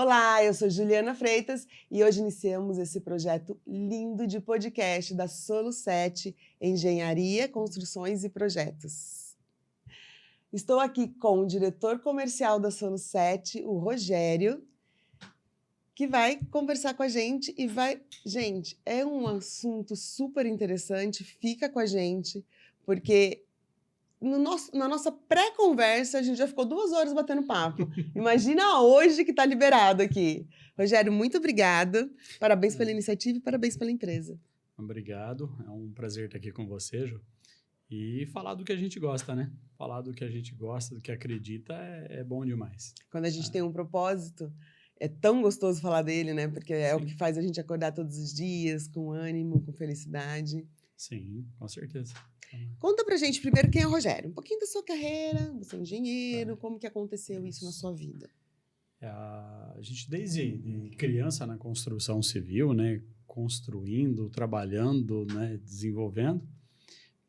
Olá, eu sou Juliana Freitas e hoje iniciamos esse projeto lindo de podcast da Solu7 Engenharia, Construções e Projetos. Estou aqui com o diretor comercial da Solu7, o Rogério, que vai conversar com a gente e vai... Gente, é um assunto super interessante, fica com a gente, porque... Na nossa pré-conversa, a gente já ficou 2 horas batendo papo. Imagina hoje que está liberado aqui. Rogério, muito obrigada. Parabéns pela iniciativa e parabéns pela empresa. Obrigado. É um prazer estar aqui com você, Ju. E falar do que a gente gosta, né? Falar do que a gente gosta, do que acredita, é bom demais. Quando a gente tem um propósito, é tão gostoso falar dele, né? Porque é o que faz a gente acordar todos os dias, com ânimo, com felicidade. Sim, com certeza. Conta pra gente primeiro quem é o Rogério. Um pouquinho da sua carreira, você é engenheiro, como que aconteceu isso na sua vida? A gente, desde criança na construção civil, né? Construindo, trabalhando, né? Desenvolvendo.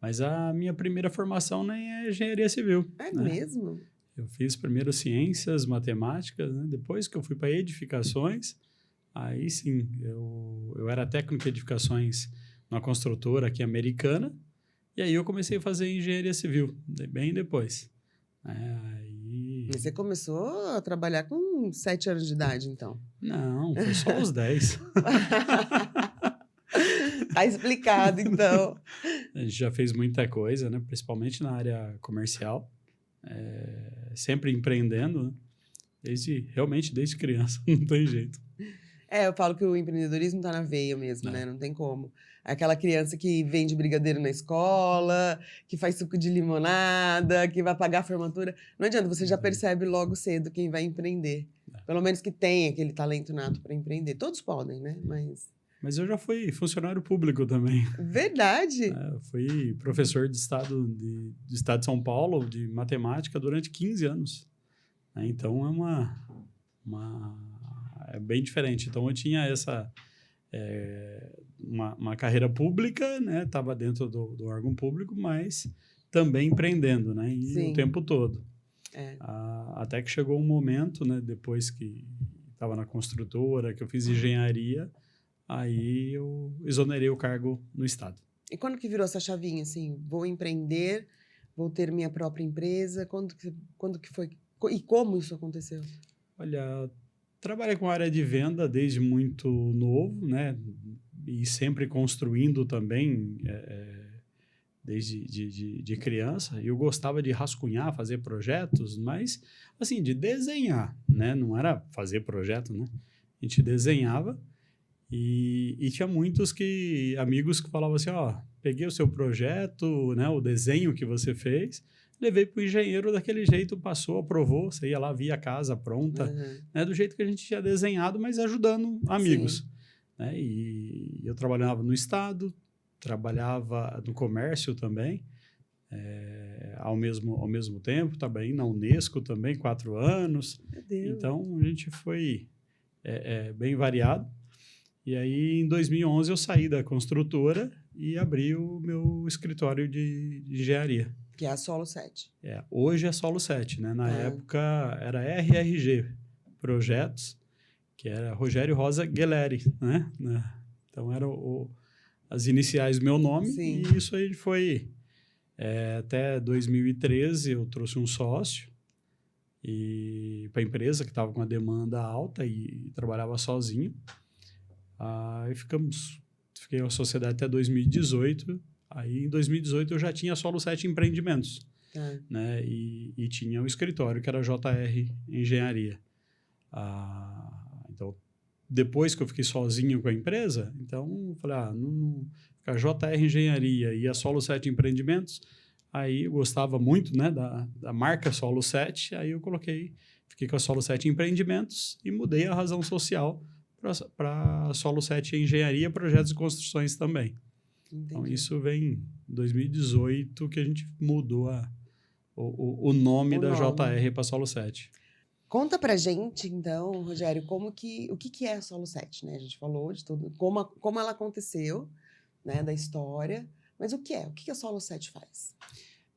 Mas a minha primeira formação nem é engenharia civil. É né? mesmo? Eu fiz primeiro ciências, matemáticas, né? Depois que eu fui para edificações, aí sim, eu era técnico de edificações numa construtora aqui americana, e aí eu comecei a fazer engenharia civil, bem depois. Você começou a trabalhar com 7 anos de idade, então? Não, foi só os 10. Tá explicado, então. A gente já fez muita coisa, né? Principalmente na área comercial, sempre empreendendo, né? Realmente desde criança, não tem jeito. Eu falo que o empreendedorismo tá na veia mesmo, né? Não tem como. Aquela criança que vende brigadeiro na escola, que faz suco de limonada, que vai pagar a formatura. Não adianta, você já percebe logo cedo quem vai empreender. Pelo menos que tem aquele talento nato para empreender. Todos podem, né? Mas eu já fui funcionário público também. Verdade? Eu fui professor de estado de São Paulo, de matemática, durante 15 anos. Então, é bem diferente. Então, eu tinha uma carreira pública, né? Estava dentro do órgão público, mas também empreendendo, né? E Sim. o tempo todo. Até que chegou um momento, né? Depois que estava na construtora, que eu fiz engenharia, aí eu exonerei o cargo no estado. E quando que virou essa chavinha, assim? Vou empreender, vou ter minha própria empresa? Quando que foi? E como isso aconteceu? Olha, trabalhei com a área de venda desde muito novo, né? E sempre construindo também, desde de criança. Eu gostava de rascunhar, fazer projetos, mas, assim, de desenhar, né? Não era fazer projeto, né? A gente desenhava e tinha muitos amigos que falavam assim, peguei o seu projeto, né? O desenho que você fez, levei para o engenheiro daquele jeito, passou, aprovou, você ia lá, via a casa pronta, né, do jeito que a gente tinha desenhado, mas ajudando amigos. Né? E eu trabalhava no estado, trabalhava no comércio também, ao mesmo tempo, também na Unesco também, 4 anos. Meu Deus. Então, a gente foi bem variado. E aí, em 2011, eu saí da construtora e abri o meu escritório de engenharia. Que é a Solu7. Hoje é Solu7, né? Na época era RRG Projetos, que era Rogério Rosa Gueleri, né? Então eram as iniciais do meu nome. Sim. E isso aí foi até 2013, eu trouxe um sócio para a empresa que estava com a demanda alta e trabalhava sozinho. Aí fiquei na sociedade até 2018. Aí, em 2018, eu já tinha Solu7 Empreendimentos, né? E tinha um escritório, que era JR Engenharia. Então, depois que eu fiquei sozinho com a empresa, então, eu falei, ficar JR Engenharia e a Solu7 Empreendimentos, aí eu gostava muito, né, da marca Solu7, aí eu fiquei com a Solu7 Empreendimentos e mudei a razão social para Solu7 Engenharia, Projetos e Construções também. Entendi. Então, isso vem em 2018 que a gente mudou o nome da JR para Solu7. Conta pra gente, então, Rogério, o que é a Solu7, né? A gente falou de tudo, como ela aconteceu, né, da história, mas o que é? O que a Solu7 faz?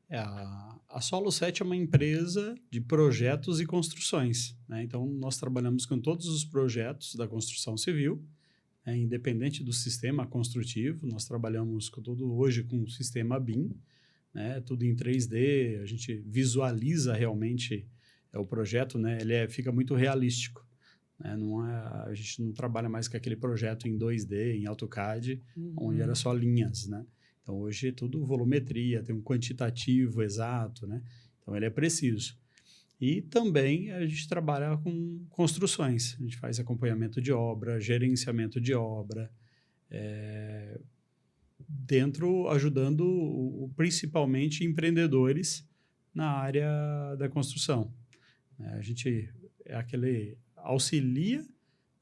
A Solo 7 é uma empresa de projetos e construções, né? Então, nós trabalhamos com todos os projetos da construção civil, né? Independente do sistema construtivo, nós trabalhamos hoje com o sistema BIM, né? Tudo em 3D, a gente visualiza realmente o projeto, né? Fica muito realístico, né? A gente não trabalha mais com aquele projeto em 2D, em AutoCAD, onde era só linhas, né? Então, hoje é tudo volumetria, tem um quantitativo exato, né? Então, ele é preciso. E também a gente trabalha com construções. A gente faz acompanhamento de obra, gerenciamento de obra, ajudando principalmente empreendedores na área da construção. A gente auxilia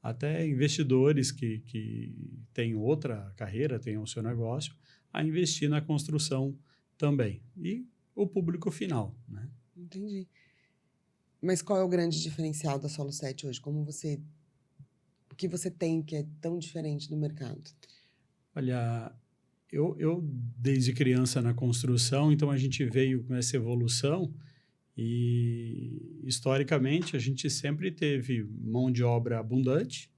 até investidores que têm outra carreira, têm o seu negócio, a investir na construção também. E o público final, né? Entendi. Mas qual é o grande diferencial da Solo 7 hoje? O que você tem que é tão diferente do mercado? Olha, eu desde criança na construção, então a gente veio com essa evolução e, historicamente, a gente sempre teve mão de obra abundante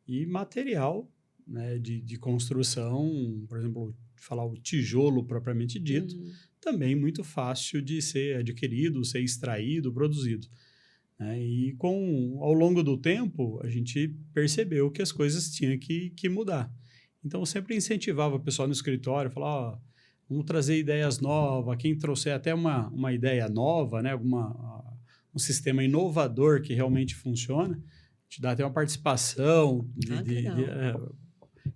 e material, né, de construção, por exemplo, falar o tijolo propriamente dito, também muito fácil de ser adquirido, ser extraído, produzido, né? E ao longo do tempo, a gente percebeu que as coisas tinham que mudar. Então, eu sempre incentivava o pessoal no escritório, falava, vamos trazer ideias novas, quem trouxer até uma ideia nova, né, um sistema inovador que realmente funciona, te dá até uma participação.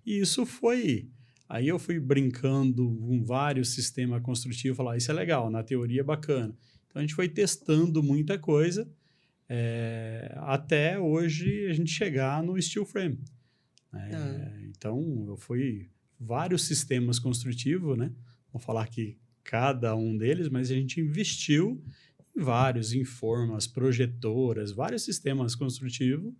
E isso foi... Aí eu fui brincando com vários sistemas construtivos, falar, isso é legal, na teoria é bacana. Então, a gente foi testando muita coisa, até hoje a gente chegar no steel frame. Então, eu fui vários sistemas construtivos, né? Vou falar aqui cada um deles, mas a gente investiu em vários, em formas, projetoras, vários sistemas construtivos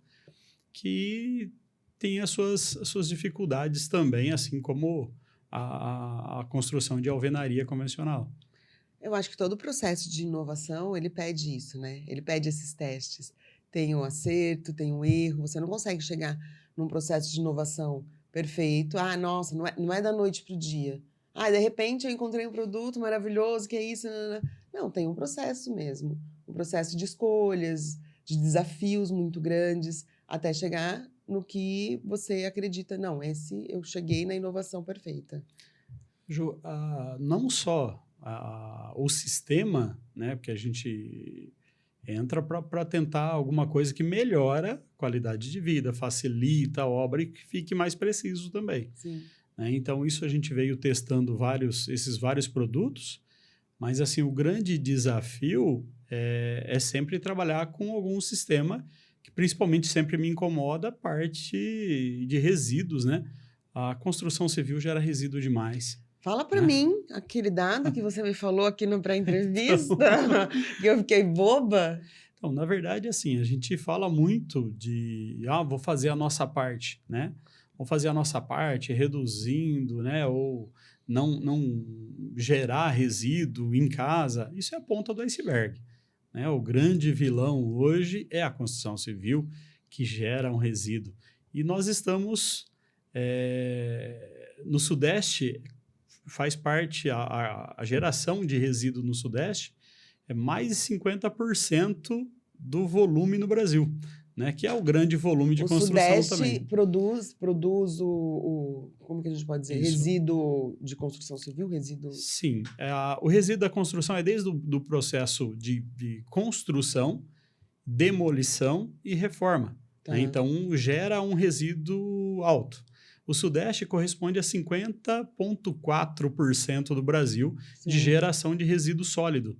que tem as suas dificuldades também, assim como a construção de alvenaria convencional. Eu acho que todo o processo de inovação, ele pede isso, né? Ele pede esses testes. Tem um acerto, tem um erro. Você não consegue chegar num processo de inovação perfeito. Ah, nossa, não é da noite para o dia. Ah, de repente eu encontrei um produto maravilhoso, que é isso? Não, tem um processo mesmo. Um processo de escolhas, de desafios muito grandes, até chegar no que você acredita. Não, eu cheguei na inovação perfeita. Ju, não só o sistema, né, porque a gente entra para tentar alguma coisa que melhora a qualidade de vida, facilita a obra e que fique mais preciso também. Sim. Né? Então, isso a gente veio testando esses vários produtos, mas assim, o grande desafio é sempre trabalhar com algum sistema que principalmente sempre me incomoda a parte de resíduos, né? A construção civil gera resíduo demais. Fala para mim aquele dado que você me falou aqui na pré-entrevista, que eu fiquei boba. Então, na verdade, assim, a gente fala muito vou fazer a nossa parte, né? Vou fazer a nossa parte reduzindo, né? Ou não gerar resíduo em casa. Isso é a ponta do iceberg. Né? O grande vilão hoje é a construção civil, que gera um resíduo. E nós estamos no Sudeste, faz parte, a geração de resíduo no Sudeste é mais de 50% do volume no Brasil, né? Que é o grande volume de construção também. O Sudeste produz como que a gente pode dizer? Isso. Resíduo de construção civil? Sim. O resíduo da construção é desde o processo de construção, demolição e reforma. Tá. Né? Então, gera um resíduo alto. O Sudeste corresponde a 50,4% do Brasil. Sim. De geração de resíduo sólido,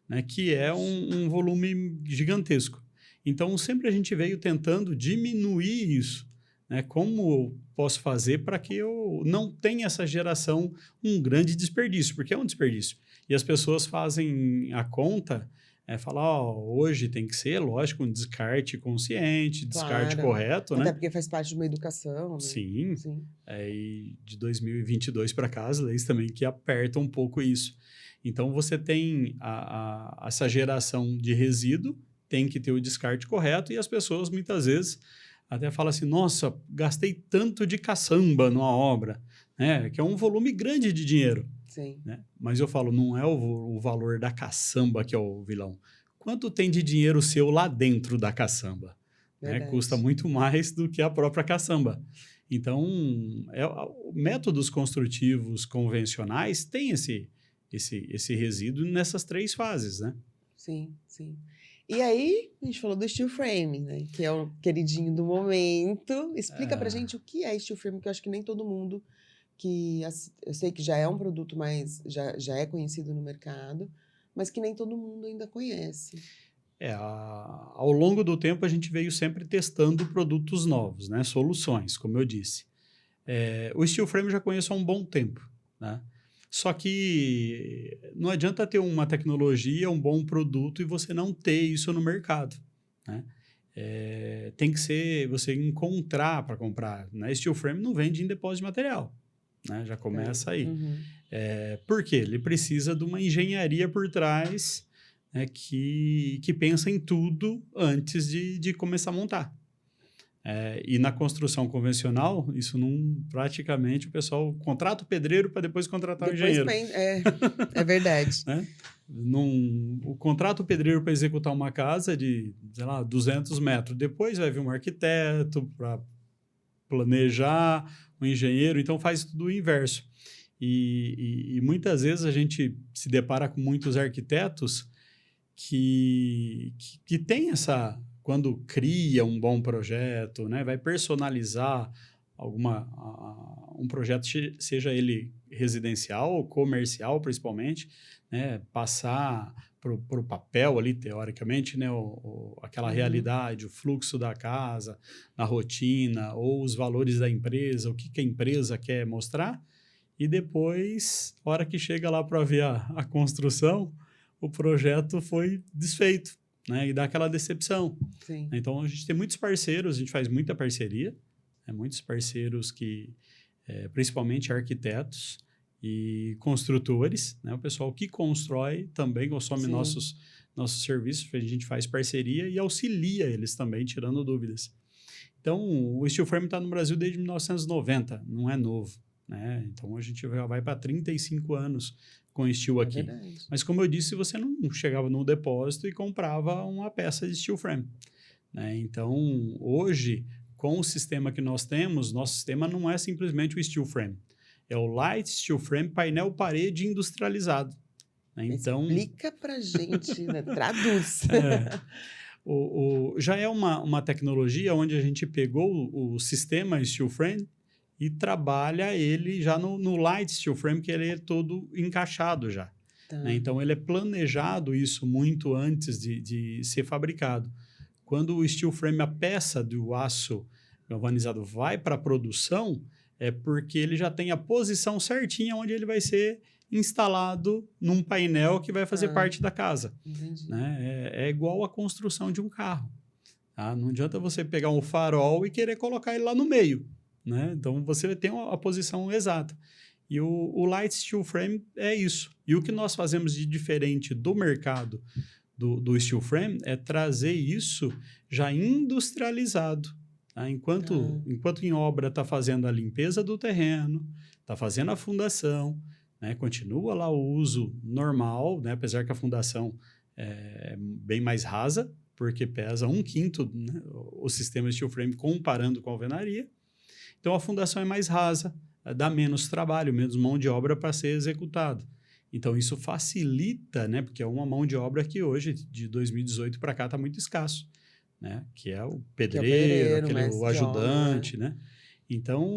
né? Que é um volume gigantesco. Então, sempre a gente veio tentando diminuir isso. Né? Como eu posso fazer para que eu não tenha essa geração, um grande desperdício? Porque é um desperdício. E as pessoas fazem a conta, falar, hoje tem que ser, lógico, um descarte consciente, descarte correto. Até né? Porque faz parte de uma educação. Né? Sim. E de 2022 para cá, as leis também que apertam um pouco isso. Então, você tem essa geração de resíduo, tem que ter o descarte correto, e as pessoas, muitas vezes, até falam assim, nossa, gastei tanto de caçamba numa obra, né? Que é um volume grande de dinheiro. Sim. Né? Mas eu falo, não é o valor da caçamba que é o vilão. Quanto tem de dinheiro seu lá dentro da caçamba? Né? Custa muito mais do que a própria caçamba. Então, métodos construtivos convencionais têm esse resíduo nessas 3 fases, né? Sim, sim. E aí, a gente falou do steel frame, né? Que é o queridinho do momento. Explica pra gente o que é steel frame, que eu acho que nem todo mundo eu sei que já é um produto mais, já é conhecido no mercado, mas que nem todo mundo ainda conhece. Ao longo do tempo, a gente veio sempre testando produtos novos, né? Soluções, como eu disse. O steel frame eu já conheço há um bom tempo, né? Só que não adianta ter uma tecnologia, um bom produto e você não ter isso no mercado, né? Tem que ser você encontrar para comprar, né? Steel frame não vende em depósito de material, né? Já começa aí. Uhum. Por quê? Ele precisa de uma engenharia por trás, né, que pensa em tudo antes de começar a montar. E na construção convencional, isso não, praticamente o pessoal contrata o pedreiro para depois contratar o engenheiro. É verdade. Né? O contrato pedreiro para executar uma casa de, sei lá, 200 metros. Depois vai vir um arquiteto para planejar, um engenheiro, então faz tudo o inverso. E muitas vezes a gente se depara com muitos arquitetos que tem essa... Quando cria um bom projeto, né, vai personalizar um projeto, seja ele residencial ou comercial, principalmente, né, passar para o papel ali, teoricamente, né, aquela realidade, o fluxo da casa, na rotina, ou os valores da empresa, o que a empresa quer mostrar, e depois, na hora que chega lá para ver a construção, o projeto foi desfeito, né, e dá aquela decepção. Sim. Então, a gente tem muitos parceiros, a gente faz muita parceria, muitos parceiros que, principalmente arquitetos e construtores, né, o pessoal que constrói também consome nossos serviços, a gente faz parceria e auxilia eles também, tirando dúvidas. Então, o steel frame está no Brasil desde 1990, não é novo, né? Então, a gente já vai para 35 anos com steel aqui. Mas, como eu disse, você não chegava no depósito e comprava uma peça de steel frame, né? Então, hoje, com o sistema que nós temos, nosso sistema não é simplesmente o steel frame. É o light steel frame, painel parede industrializado. Né? Então, explica pra gente, né? Traduz. Já é uma tecnologia onde a gente pegou o sistema steel frame e trabalha ele já no light steel frame, que ele é todo encaixado já. Tá. Né? Então, ele é planejado isso muito antes de ser fabricado. Quando o steel frame, a peça do aço galvanizado, vai para a produção, é porque ele já tem a posição certinha onde ele vai ser instalado num painel que vai fazer parte da casa. Entendi. Né? É igual a construção de um carro. Tá? Não adianta você pegar um farol e querer colocar ele lá no meio. Né? Então, você tem a posição exata. E o light steel frame é isso. E o que nós fazemos de diferente do mercado do steel frame é trazer isso já industrializado. Tá? Enquanto em obra está fazendo a limpeza do terreno, está fazendo a fundação, né? Continua lá o uso normal, né? Apesar que a fundação é bem mais rasa, porque pesa 1/5, né? O sistema steel frame comparando com a alvenaria. Então, a fundação é mais rasa, dá menos trabalho, menos mão de obra para ser executado. Então, isso facilita, né? Porque é uma mão de obra que hoje, de 2018 para cá, está muito escasso, né? Que é o pedreiro, o ajudante, né? Então,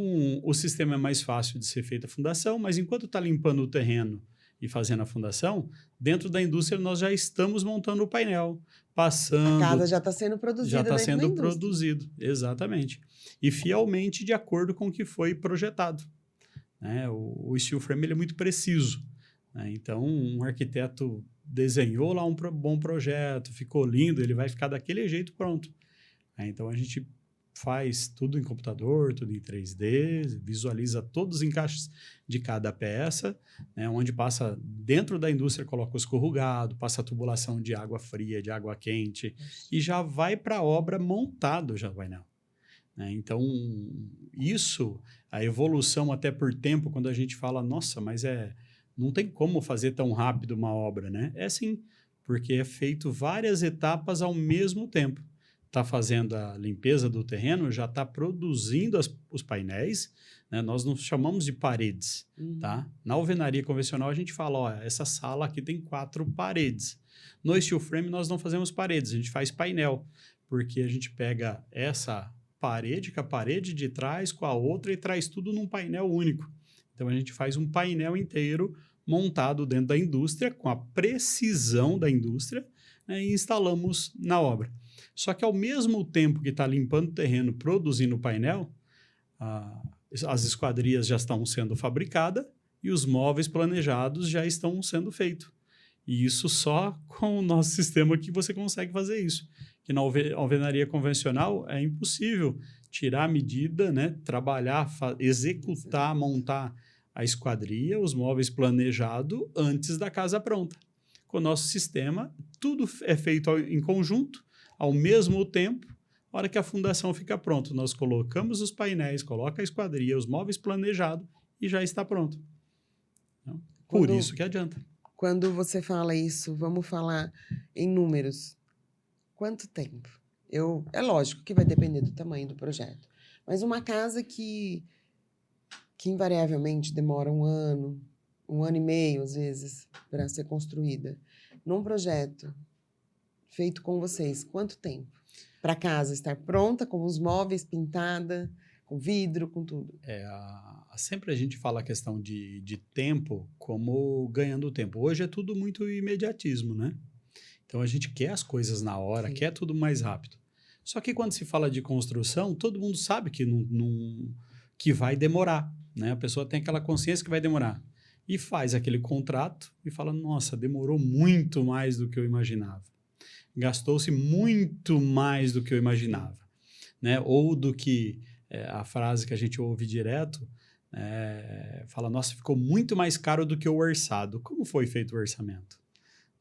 o sistema é mais fácil de ser feita a fundação, mas enquanto está limpando o terreno e fazendo a fundação, dentro da indústria nós já estamos montando o painel, passando... A casa já está sendo produzida. Já está sendo produzido, exatamente. E fielmente de acordo com o que foi projetado. Né? O steel frame ele é muito preciso. Né? Então, um arquiteto desenhou lá um bom projeto, ficou lindo, ele vai ficar daquele jeito pronto. Então, a gente faz tudo em computador, tudo em 3D, visualiza todos os encaixes de cada peça, né, onde passa dentro da indústria, coloca o escorrugado, passa a tubulação de água fria, de água quente, e já vai para a obra montado já o painel. Né? Então, isso, a evolução até por tempo, quando a gente fala, nossa, mas não tem como fazer tão rápido uma obra, né? É sim, porque é feito várias etapas ao mesmo tempo. Está fazendo a limpeza do terreno, já está produzindo os painéis, né? Nós não chamamos de paredes, tá? Na alvenaria convencional, a gente fala, ó, essa sala aqui tem 4 paredes. No steel frame, nós não fazemos paredes, a gente faz painel, porque a gente pega essa parede com a parede de trás, com a outra, e traz tudo num painel único. Então, a gente faz um painel inteiro montado dentro da indústria, com a precisão da indústria, né, e instalamos na obra. Só que ao mesmo tempo que está limpando o terreno, produzindo o painel, as esquadrias já estão sendo fabricadas e os móveis planejados já estão sendo feitos. E isso só com o nosso sistema que você consegue fazer isso. Que na alvenaria convencional é impossível tirar a medida, né, trabalhar, executar, montar a esquadria, os móveis planejados antes da casa pronta. Com o nosso sistema, tudo é feito em conjunto, ao mesmo tempo. Na hora que a fundação fica pronta, nós colocamos os painéis, coloca a esquadria, os móveis planejados e já está pronto. Então, por isso que adianta. Quando você fala isso, vamos falar em números. Quanto tempo? É lógico que vai depender do tamanho do projeto, mas uma casa que invariavelmente demora 1 ano, 1 ano e meio, às vezes, para ser construída. Num projeto feito com vocês, quanto tempo? Para a casa estar pronta, com os móveis, pintada, com vidro, com tudo. Sempre a gente fala a questão de tempo como ganhando tempo. Hoje é tudo muito imediatismo, né? Então, a gente quer as coisas na hora, Sim. quer tudo mais rápido. Só que quando se fala de construção, todo mundo sabe que vai demorar, né? A pessoa tem aquela consciência que vai demorar. E faz aquele contrato e fala, nossa, demorou muito mais do que eu imaginava. Gastou-se muito mais do que eu imaginava. Né? Ou do que a frase que a gente ouve direto, fala, nossa, ficou muito mais caro do que o orçado. Como foi feito o orçamento?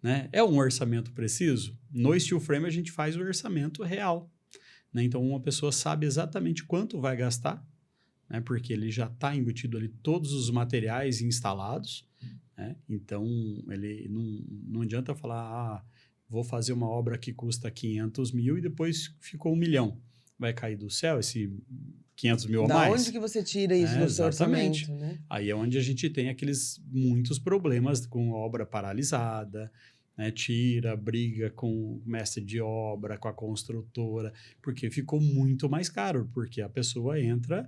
Né? É um orçamento preciso? No steel frame a gente faz o orçamento real. Né? Então, uma pessoa sabe exatamente quanto vai gastar, né? Porque ele já está embutido ali todos os materiais instalados. Né? Então, ele não adianta falar, vou fazer uma obra que custa 500 mil e depois ficou 1 milhão. Vai cair do céu esse 500 mil a mais? Da onde que você tira isso do seu orçamento? Né? Aí é onde a gente tem muitos problemas com obra paralisada, né? Tira, briga com o mestre de obra, com a construtora, porque ficou muito mais caro, porque a pessoa entra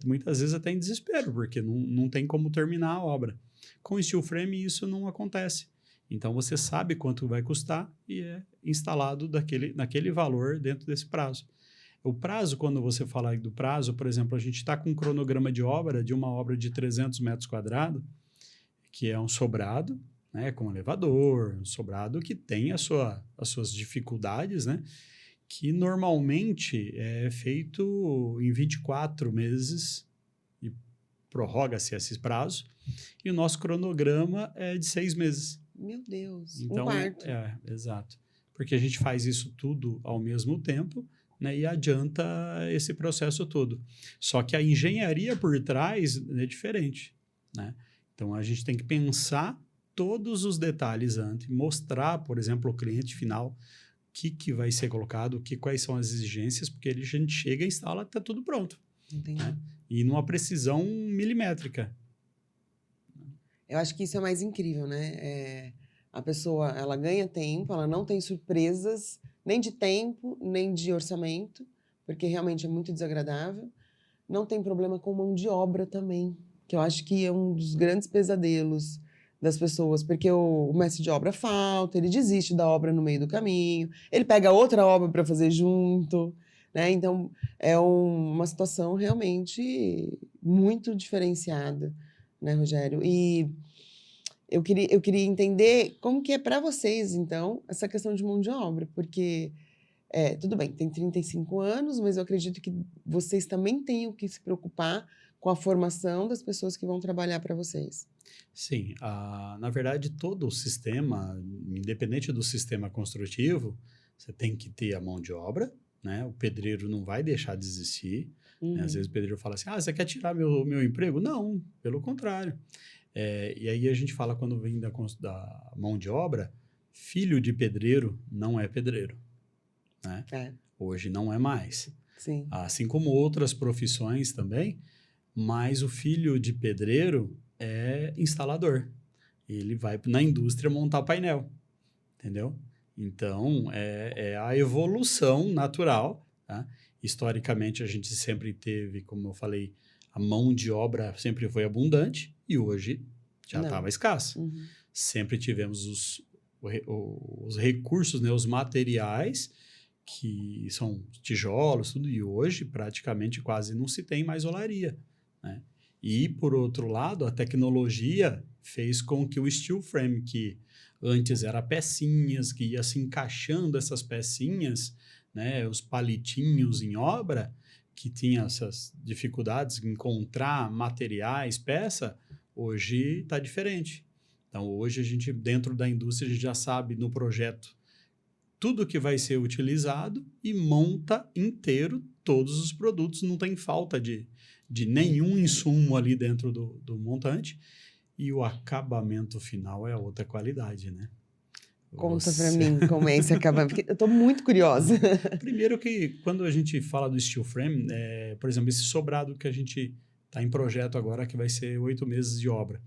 muitas vezes até em desespero, porque não tem como terminar a obra. Com steel frame isso não acontece. Então, você sabe quanto vai custar e é instalado naquele valor dentro desse prazo. O prazo, quando você fala do prazo, por exemplo, a gente está com um cronograma de obra, de uma obra de 300 metros quadrados, que é um sobrado, né, com elevador, um sobrado que tem as suas dificuldades, né, que normalmente é feito em 24 meses e prorroga-se esses prazos, e o nosso cronograma é de 6 meses. Meu Deus, então, 1/4. Exato. Porque a gente faz isso tudo ao mesmo tempo, né, e adianta esse processo todo. Só que a engenharia por trás é diferente. Né? Então, a gente tem que pensar todos os detalhes antes, mostrar, por exemplo, ao cliente final o que vai ser colocado, quais são as exigências, porque a gente chega, instala, está tudo pronto. Entendi. Né? E numa precisão milimétrica. Eu acho que isso é o mais incrível, né? A pessoa, ela ganha tempo, ela não tem surpresas, nem de tempo, nem de orçamento, porque realmente é muito desagradável. Não tem problema com mão de obra também, que eu acho que é um dos grandes pesadelos das pessoas, porque o mestre de obra falta, ele desiste da obra no meio do caminho, ele pega outra obra para fazer junto, né? Então, é uma situação realmente muito diferenciada, né, Rogério? E eu queria entender como que é para vocês, então, essa questão de mão de obra, porque Tudo bem, tem 35 anos, mas eu acredito que vocês também tenham que se preocupar com a formação das pessoas que vão trabalhar para vocês. Sim, na verdade, todo o sistema, independente do sistema construtivo, você tem que ter a mão de obra, né? O pedreiro não vai deixar de existir. Né? Às vezes o pedreiro fala assim, você quer tirar meu emprego? Não, pelo contrário. E aí a gente fala, quando vem da mão de obra, filho de pedreiro não é pedreiro. Né? Hoje não é mais. Sim. Assim como outras profissões também, mas o filho de pedreiro é instalador. Ele vai na indústria montar painel, entendeu? Então, é a evolução natural. Tá? Historicamente, a gente sempre teve, como eu falei, a mão de obra sempre foi abundante e hoje já estava escassa. Uhum. Sempre tivemos os recursos, né, os materiais, que são tijolos, tudo, e hoje praticamente quase não se tem mais olaria. Né? E, por outro lado, a tecnologia fez com que o steel frame, que antes era pecinhas, que ia se encaixando essas pecinhas, né, os palitinhos em obra, que tinha essas dificuldades em encontrar materiais, peça, hoje está diferente. Então, hoje a gente, dentro da indústria, a gente já sabe no projeto tudo que vai ser utilizado e monta inteiro todos os produtos, não tem falta de nenhum insumo ali dentro do montante, e o acabamento final é outra qualidade, né? Conta para mim como é esse acabamento, porque eu estou muito curiosa. Primeiro que quando a gente fala do steel frame, por exemplo, esse sobrado que a gente está em projeto agora, que vai ser 8 meses de obra,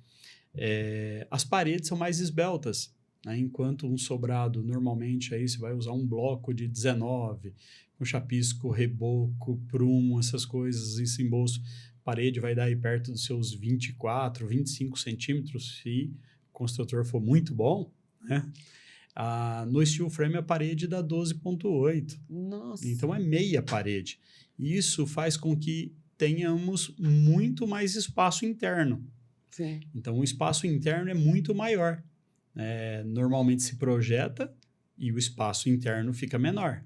as paredes são mais esbeltas, né? Enquanto um sobrado, normalmente, aí você vai usar um bloco de 19, com chapisco, reboco, prumo, essas coisas, esse embolso. A parede vai dar aí perto dos seus 24, 25 centímetros, se o construtor for muito bom, né? No steel frame, a parede dá 12,8. Nossa! Então, é meia parede. E isso faz com que tenhamos muito mais espaço interno. Sim. Então, o espaço interno é muito maior. Normalmente se projeta e o espaço interno fica menor.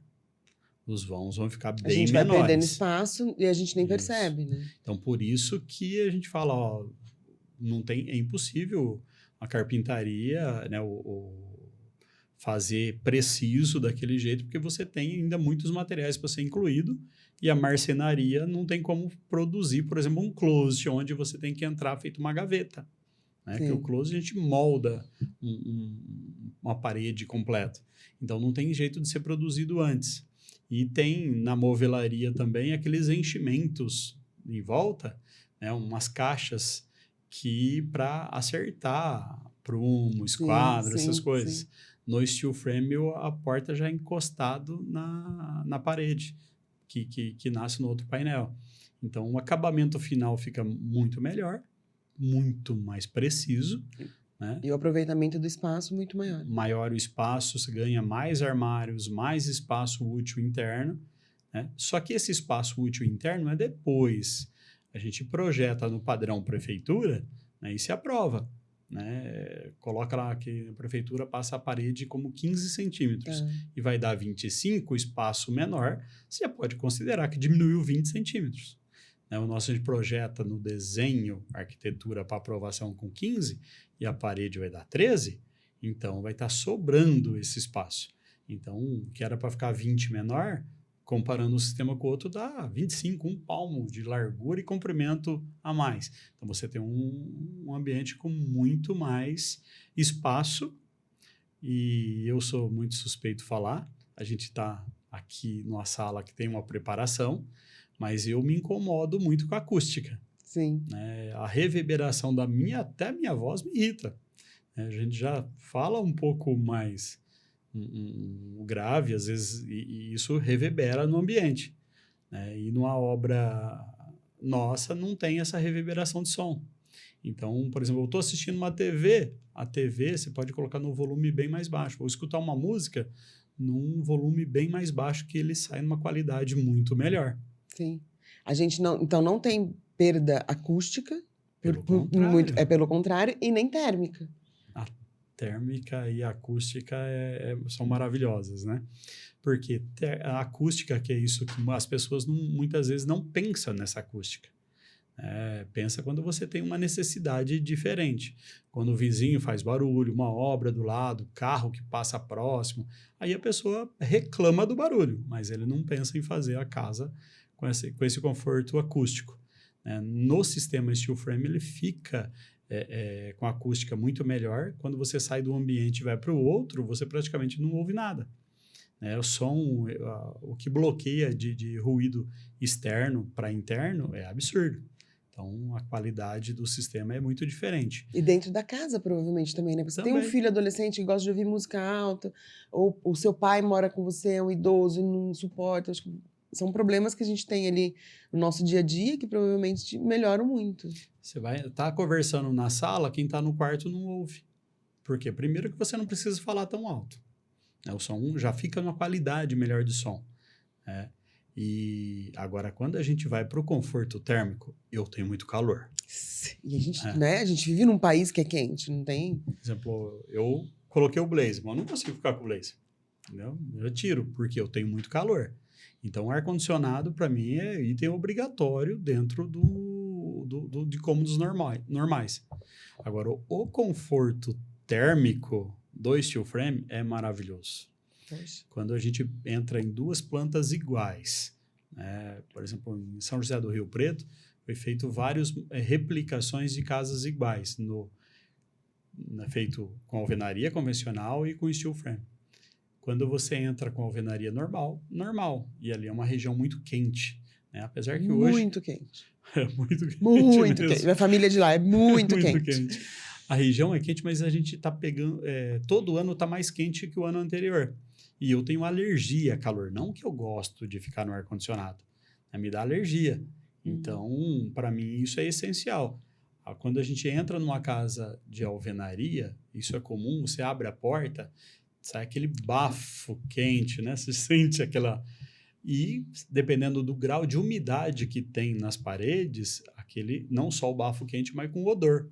Os vãos vão ficar bem menores. A gente vai perdendo espaço e a gente nem percebe, né? Então, por isso que a gente fala, é impossível a carpintaria, né, fazer preciso daquele jeito, porque você tem ainda muitos materiais para ser incluído e a marcenaria não tem como produzir, por exemplo, um closet, onde você tem que entrar feito uma gaveta. Né? Porque o closet a gente molda uma parede completa. Então, não tem jeito de ser produzido antes. E tem na movelaria também aqueles enchimentos em volta, né? Umas caixas que para acertar prumo, esquadro, essas coisas. Sim. No steel frame, a porta já é encostado na parede, que nasce no outro painel. Então, o acabamento final fica muito melhor, muito mais preciso. Né? E o aproveitamento do espaço muito maior. Maior o espaço, você ganha mais armários, mais espaço útil interno. Né? Só que esse espaço útil interno é depois. A gente projeta no padrão prefeitura, né, e se aprova. Né? Coloca lá que a prefeitura passa a parede como 15 centímetros e vai dar 25, espaço menor, você já pode considerar que diminuiu 20 centímetros. Né? O nosso a gente projeta no desenho, arquitetura para aprovação com 15 e a parede vai dar 13, então vai estar sobrando esse espaço. Então, que era para ficar 20 menor, comparando um sistema com o outro, dá 25, um palmo de largura e comprimento a mais. Então, você tem um ambiente com muito mais espaço, e eu sou muito suspeito falar, a gente está aqui numa sala que tem uma preparação, mas eu me incomodo muito com a acústica. Sim. Né? A reverberação até a minha voz me irrita. A gente já fala um pouco mais grave, às vezes, e isso reverbera no ambiente. Né? E numa obra nossa não tem essa reverberação de som. Então, por exemplo, eu estou assistindo uma TV, a TV você pode colocar no volume bem mais baixo, ou escutar uma música num volume bem mais baixo, que ele sai numa qualidade muito melhor. Sim. A gente não tem perda acústica, pelo contrário, pelo contrário, e nem térmica. térmica e acústica são maravilhosas, né? Porque a acústica, que é isso que as pessoas muitas vezes não pensam nessa acústica. Pensa quando você tem uma necessidade diferente. Quando o vizinho faz barulho, uma obra do lado, carro que passa próximo, aí a pessoa reclama do barulho, mas ele não pensa em fazer a casa com esse conforto acústico. No sistema Steel Frame, ele fica com a acústica muito melhor. Quando você sai do ambiente e vai para o outro, você praticamente não ouve nada. O som, o que bloqueia de ruído externo para interno é absurdo. Então, a qualidade do sistema é muito diferente. E dentro da casa, provavelmente, também, né? Você tem um filho adolescente que gosta de ouvir música alta, ou o seu pai mora com você, é um idoso e não suporta. Acho que são problemas que a gente tem ali no nosso dia a dia que provavelmente melhoram muito. Você vai estar conversando na sala, quem está no quarto não ouve. Por quê? Primeiro que você não precisa falar tão alto. O som já fica numa qualidade melhor de som. E agora, quando a gente vai para o conforto térmico, eu tenho muito calor. E a gente, a gente vive num país que é quente, não tem... Por exemplo, eu coloquei o blazer, mas eu não consigo ficar com o blazer. Entendeu? Eu tiro, porque eu tenho muito calor. Então, o ar-condicionado, para mim, é item obrigatório dentro de cômodos normais. Agora, o conforto térmico do Steel Frame é maravilhoso. Quando a gente entra em duas plantas iguais, por exemplo, em São José do Rio Preto, foi feito várias replicações de casas iguais, feito com alvenaria convencional e com Steel Frame. Quando você entra com alvenaria normal, e ali é uma região muito quente, apesar que hoje... Muito quente. É muito quente. Muito quente. Minha família de lá é muito quente. A região é quente, mas a gente está pegando... todo ano está mais quente que o ano anterior. E eu tenho alergia a calor. Não que eu gosto de ficar no ar-condicionado. Me dá alergia. Então, para mim, isso é essencial. Quando a gente entra numa casa de alvenaria, isso é comum, você abre a porta, sai aquele bafo quente, né? Você sente aquela... E, dependendo do grau de umidade que tem nas paredes, não só o bafo quente, mas com o odor,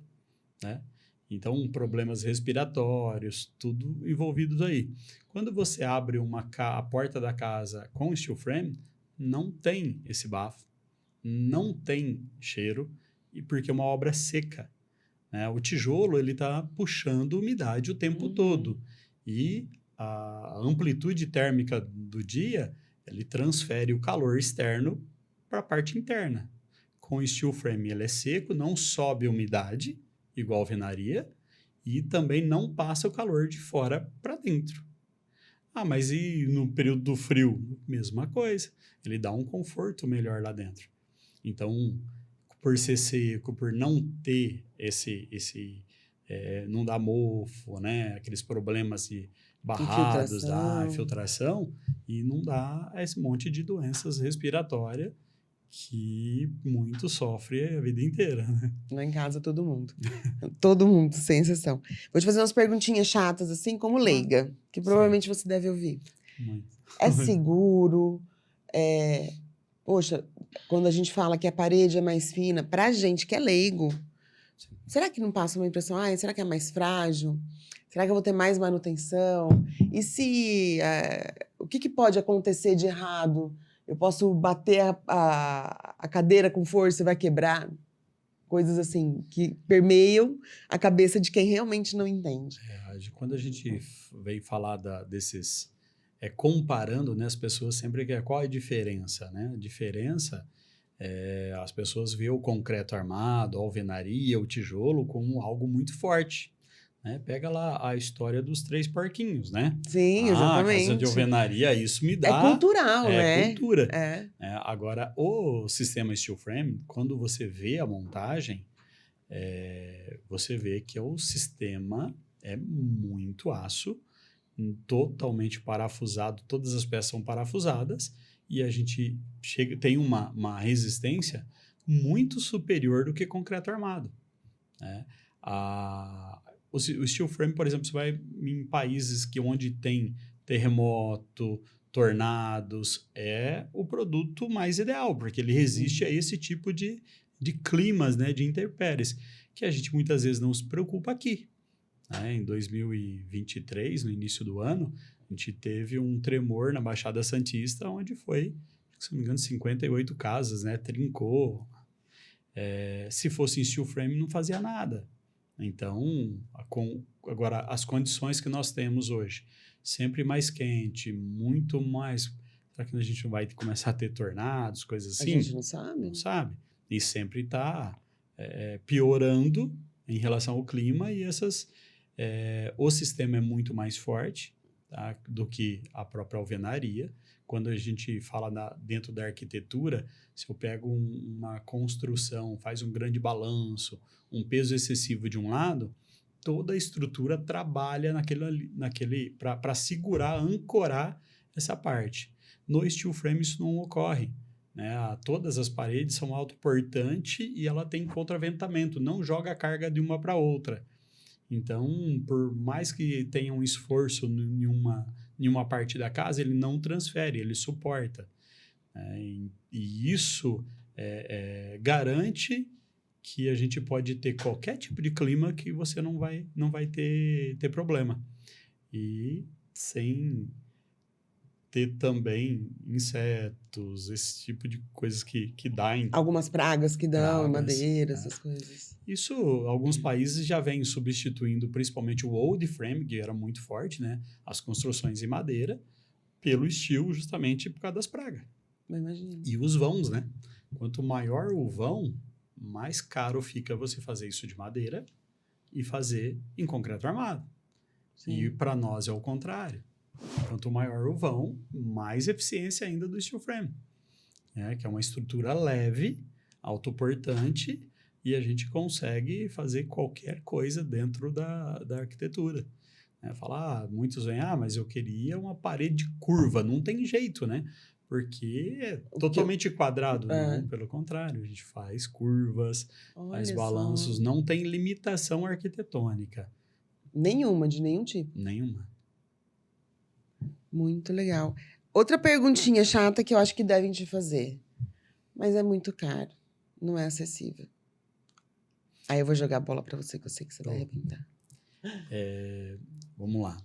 né? Então, problemas respiratórios, tudo envolvido aí. Quando você abre a porta da casa com steel frame, não tem esse bafo, não tem cheiro, e porque é uma obra seca, né? O tijolo está puxando umidade o tempo todo. E a amplitude térmica do dia, ele transfere o calor externo para a parte interna. Com o steel frame, ele é seco, não sobe a umidade, igual alvenaria, e também não passa o calor de fora para dentro. Mas e no período do frio? Mesma coisa. Ele dá um conforto melhor lá dentro. Então, por ser seco, por não ter não dá mofo, né? Aqueles problemas de barrados, da infiltração, e não dá esse monte de doenças respiratórias que muito sofre a vida inteira, né? Lá em casa, todo mundo. Todo mundo, sem exceção. Vou te fazer umas perguntinhas chatas, assim, como leiga, que provavelmente você deve ouvir. Muito. É seguro? Poxa, quando a gente fala que a parede é mais fina, pra gente que é leigo, será que não passa uma impressão? Será que é mais frágil? Será que eu vou ter mais manutenção? E se... o que pode acontecer de errado? Eu posso bater a cadeira com força e vai quebrar? Coisas assim, que permeiam a cabeça de quem realmente não entende. Quando a gente vem falar desses... comparando, né, as pessoas sempre querem qual é a diferença, né? A diferença as pessoas veem o concreto armado, a alvenaria, o tijolo como algo muito forte. Né? Pega lá a história dos 3 porquinhos, né? Sim, exatamente. A casa de alvenaria, isso me dá... É cultural, né? É cultura. Agora, o sistema steel frame, quando você vê a montagem, você vê que o sistema é muito aço, totalmente parafusado, todas as peças são parafusadas, e a gente tem uma resistência muito superior do que concreto armado. Né? O steel frame, por exemplo, você vai em países onde tem terremoto, tornados, é o produto mais ideal, porque ele resiste a esse tipo de climas, né, de intempéries, que a gente muitas vezes não se preocupa aqui. né? Em 2023, no início do ano, a gente teve um tremor na Baixada Santista, onde foi, se não me engano, 58 casas, né? Trincou. Se fosse em steel frame, não fazia nada. Então, agora, as condições que nós temos hoje, sempre mais quente, muito mais... Será que a gente não vai começar a ter tornados, coisas assim? A gente não sabe. Não sabe. E sempre está piorando em relação ao clima e o sistema é muito mais forte, tá, do que a própria alvenaria. Quando a gente fala dentro da arquitetura, se eu pego uma construção, faz um grande balanço, um peso excessivo de um lado, toda a estrutura trabalha para segurar, ancorar essa parte. No steel frame isso não ocorre, né? Todas as paredes são autoportantes e ela tem contraventamento, não joga a carga de uma para outra. Então, por mais que tenha um esforço em uma parte da casa, ele não transfere, ele suporta. E isso garante que a gente pode ter qualquer tipo de clima que você não vai ter problema. E sem ter também insetos, esse tipo de coisas que dá em... Algumas pragas que dão, pragas, madeira, essas coisas. Isso, alguns países já vêm substituindo, principalmente o old frame, que era muito forte, né? As construções em madeira, pelo steel, justamente por causa das pragas. Imagina. E os vãos, né? Quanto maior o vão, mais caro fica você fazer isso de madeira e fazer em concreto armado. Sim. E para nós é o contrário. Quanto maior o vão, mais eficiência ainda do steel frame, né? Que é uma estrutura leve, autoportante, e a gente consegue fazer qualquer coisa dentro da arquitetura. Muitos vêm, mas eu queria uma parede curva. Não tem jeito, né? Porque é totalmente quadrado. Não, pelo contrário, a gente faz curvas, faz balanços, não tem limitação arquitetônica. Nenhuma, de nenhum tipo? Nenhuma. Muito legal. Outra perguntinha chata que eu acho que devem te fazer, mas é muito caro, não é acessível. Aí eu vou jogar a bola para você, que eu sei que você vai arrebentar. Vamos lá.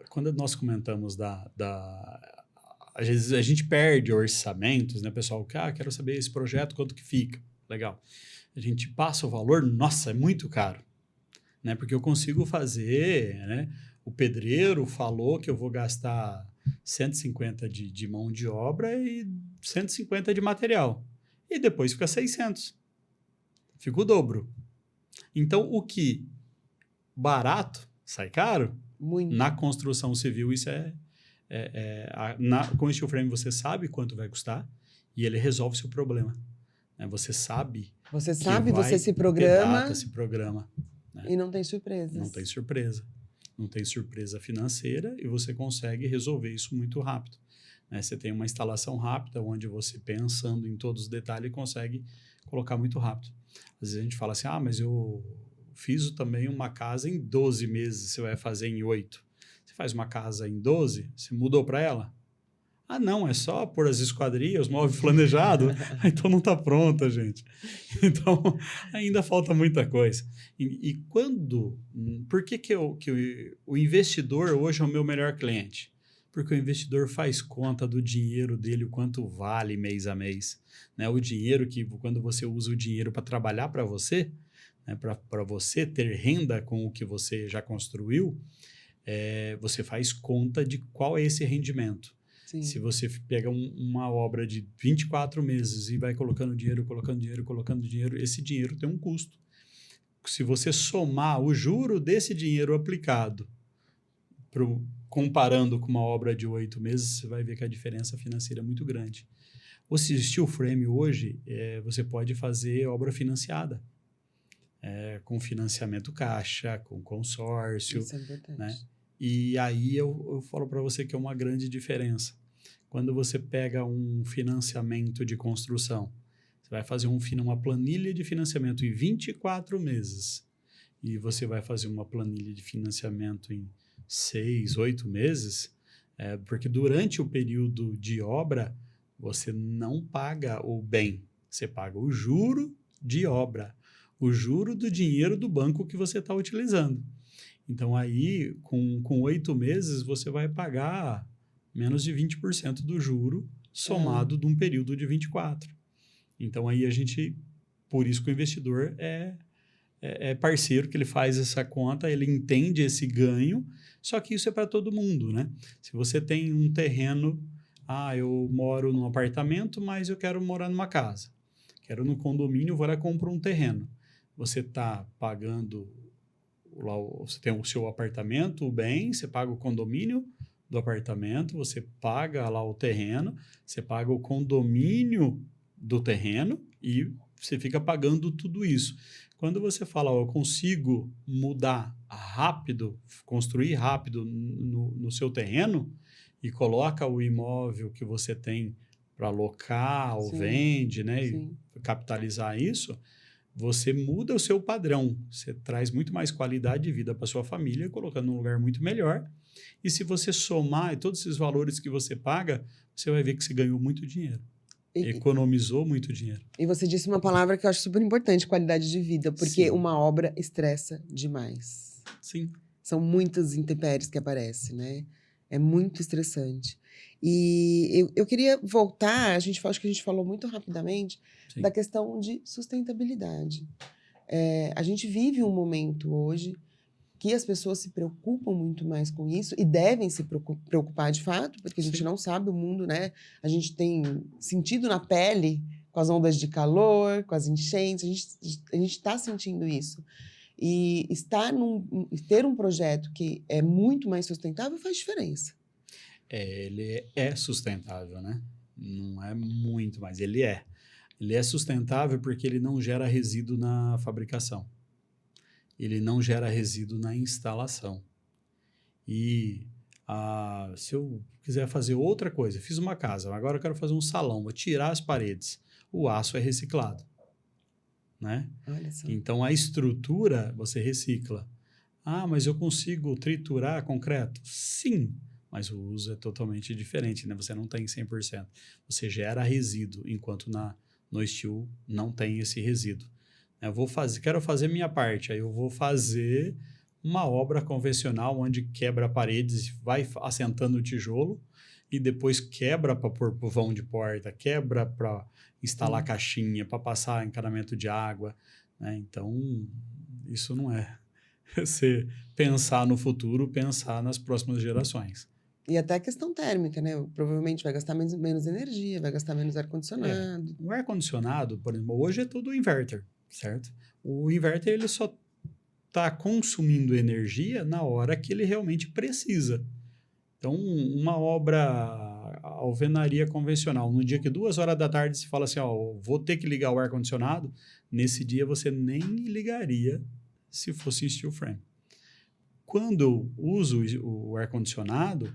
Quando nós comentamos às vezes a gente perde orçamentos, né, pessoal? Quero saber esse projeto, quanto que fica. Legal. A gente passa o valor, nossa, é muito caro. Né? Porque eu consigo fazer, né? O pedreiro falou que eu vou gastar 150 de mão de obra e 150 de material. E depois fica 600. Fica o dobro. Então, o que barato sai caro, muito. Na construção civil isso com o steel frame você sabe quanto vai custar e ele resolve o seu problema. Né? Você sabe. Você sabe, você se programa. Data, se programa. Né? E não tem surpresas. Não tem surpresa. Não tem surpresa financeira e você consegue resolver isso muito rápido. Né? Você tem uma instalação rápida, onde você, pensando em todos os detalhes, consegue colocar muito rápido. Às vezes a gente fala assim, mas eu fiz também uma casa em 12 meses, você vai fazer em 8. Você faz uma casa em 12, você mudou para ela? Não, é só pôr as esquadrias, os móveis planejados, então não está pronta, gente. Então, ainda falta muita coisa. Por que o investidor hoje é o meu melhor cliente? Porque o investidor faz conta do dinheiro dele, o quanto vale mês a mês. Né? O dinheiro quando você usa o dinheiro para trabalhar para você, né? Para você ter renda com o que você já construiu, você faz conta de qual é esse rendimento. Sim. Se você pega uma obra de 24 meses e vai colocando dinheiro, esse dinheiro tem um custo. Se você somar o juro desse dinheiro aplicado, comparando com uma obra de 8 meses, você vai ver que a diferença financeira é muito grande. O steel frame hoje, você pode fazer obra financiada, com financiamento caixa, com consórcio. Isso é importante. Né? E aí eu falo para você que é uma grande diferença. Quando você pega um financiamento de construção, você vai fazer uma planilha de financiamento em 24 meses e você vai fazer uma planilha de financiamento em 6, 8 meses, porque durante o período de obra, você não paga o bem, você paga o juro de obra. o juro do dinheiro do banco que você está utilizando. Então, aí, com 8 meses, você vai pagar menos de 20% do juro somado de um período de 24. Então, aí por isso que o investidor é parceiro, que ele faz essa conta, ele entende esse ganho, só que isso é para todo mundo, né? Se você tem um terreno, eu moro num apartamento, mas eu quero morar numa casa. Quero no condomínio, vou lá e compro um terreno. Você está pagando, lá, você tem o seu apartamento, o bem, você paga o condomínio do apartamento, você paga lá o terreno, você paga o condomínio do terreno e você fica pagando tudo isso. Quando você fala, eu consigo mudar rápido, construir rápido no seu terreno e coloca o imóvel que você tem para alocar ou vende, né, e capitalizar isso, você muda o seu padrão, você traz muito mais qualidade de vida para sua família, colocando num lugar muito melhor. E se você somar todos esses valores que você paga, você vai ver que você ganhou muito dinheiro. Economizou muito dinheiro. E você disse uma palavra que eu acho super importante, qualidade de vida, porque uma obra estressa demais. Sim. São muitas intempéries que aparecem, né? É muito estressante. E eu queria voltar, acho que a gente falou muito rapidamente da questão de sustentabilidade. A gente vive um momento hoje que as pessoas se preocupam muito mais com isso e devem se preocupar de fato, porque a gente não sabe o mundo, né? A gente tem sentido na pele com as ondas de calor, com as enchentes, a gente está sentindo isso. E ter um projeto que é muito mais sustentável faz diferença. Ele é sustentável, né? Não é muito, mas ele é. Ele é sustentável porque ele não gera resíduo na fabricação. Ele não gera resíduo na instalação. E se eu quiser fazer outra coisa, fiz uma casa, agora eu quero fazer um salão, vou tirar as paredes. O aço é reciclado, né? Olha só. Então, a estrutura você recicla. Mas eu consigo triturar concreto? Sim, mas o uso é totalmente diferente, né? Você não tem 100%. Você gera resíduo, enquanto no steel não tem esse resíduo. Quero fazer minha parte, aí eu vou fazer uma obra convencional onde quebra paredes, vai assentando o tijolo e depois quebra para pôr vão de porta, quebra para instalar caixinha, para passar encanamento de água, né? Então, isso não é você pensar no futuro, pensar nas próximas gerações. E até a questão térmica, né? Provavelmente vai gastar menos energia, vai gastar menos ar-condicionado. O ar-condicionado, por exemplo, hoje é tudo inverter, certo? O inverter ele só está consumindo energia na hora que ele realmente precisa. Então, uma alvenaria convencional, no dia que 2 horas da tarde se fala assim, vou ter que ligar o ar-condicionado, nesse dia você nem ligaria se fosse em steel frame. Quando eu uso o ar-condicionado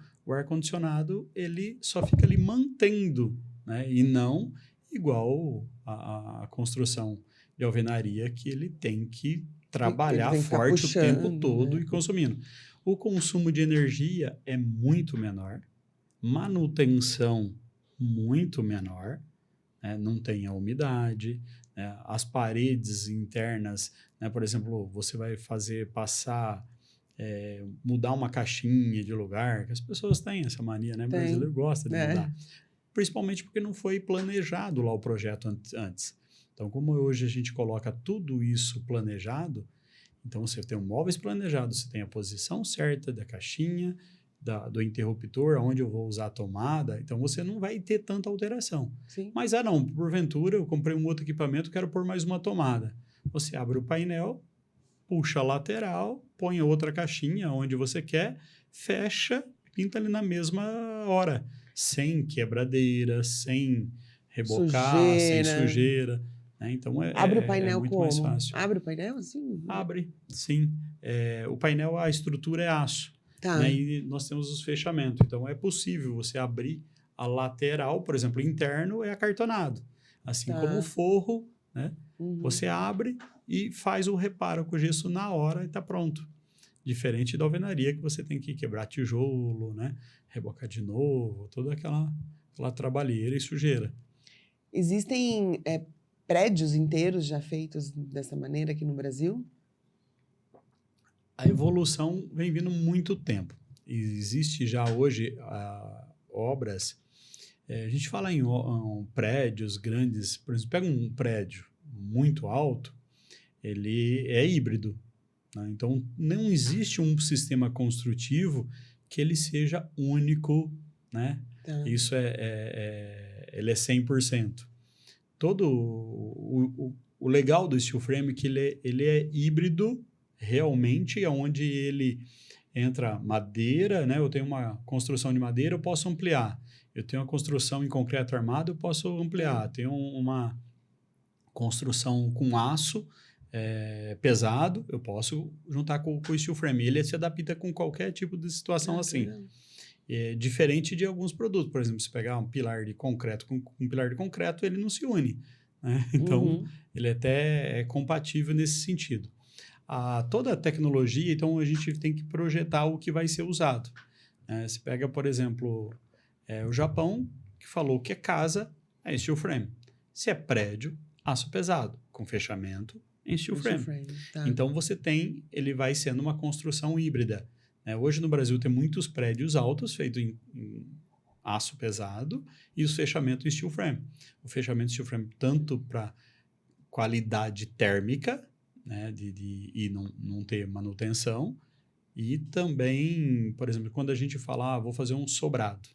ele só fica ali mantendo, né? E não igual a construção de alvenaria, que ele tem que trabalhar forte puxando, o tempo todo, né? E consumindo. O consumo de energia é muito menor, manutenção muito menor, né? Não tem a umidade, né? As paredes internas, né? Por exemplo, você vai mudar uma caixinha de lugar, que as pessoas têm essa mania, né? O brasileiro gosta de mudar. Principalmente porque não foi planejado lá o projeto antes. Então, como hoje a gente coloca tudo isso planejado, então você tem móveis planejados, você tem a posição certa da caixinha, do interruptor, onde eu vou usar a tomada, então você não vai ter tanta alteração. Sim. Mas, não, porventura, eu comprei um outro equipamento, quero pôr mais uma tomada. Você abre o painel, puxa a lateral, põe outra caixinha onde você quer, fecha, pinta ali na mesma hora, sem quebradeira, sem rebocar, sem sujeira. Né? Então, abre o painel muito como? mais fácil. Abre o painel assim? Abre, sim. O painel, a estrutura é aço. Tá. Né? E nós temos os fechamentos. Então, é possível você abrir a lateral, por exemplo, interno é acartonado. Assim como o forro, né? Você abre e faz o reparo com o gesso na hora e está pronto. Diferente da alvenaria, que você tem que quebrar tijolo, né? Rebocar de novo, toda aquela trabalheira e sujeira. Existem prédios inteiros já feitos dessa maneira aqui no Brasil? A evolução vem vindo muito tempo. Existe já hoje obras. A gente fala em prédios grandes, por exemplo, pega um prédio muito alto, ele é híbrido, né? Então, não existe um sistema construtivo que ele seja único, né? Tá. Isso ele é 100%. Todo o legal do steel frame é que ele é híbrido realmente, onde ele entra madeira, né? Eu tenho uma construção de madeira, eu posso ampliar. Eu tenho uma construção em concreto armado, eu posso ampliar. Tenho uma construção com aço pesado, eu posso juntar com o steel frame. Ele se adapta com qualquer tipo de situação assim. Diferente de alguns produtos. Por exemplo, se pegar um pilar de concreto com um pilar de concreto, ele não se une, né? Então, ele até é compatível nesse sentido. Toda a tecnologia, então, a gente tem que projetar o que vai ser usado. Se pega, por exemplo, o Japão, que falou que casa é steel frame. Se é prédio, aço pesado, com fechamento em steel frame. Tá. Então, ele vai sendo uma construção híbrida. Hoje no Brasil tem muitos prédios altos feitos em aço pesado e os fechamentos em steel frame. O fechamento steel frame tanto para qualidade térmica, né, e não ter manutenção, e também, por exemplo, quando a gente fala, vou fazer um sobrado.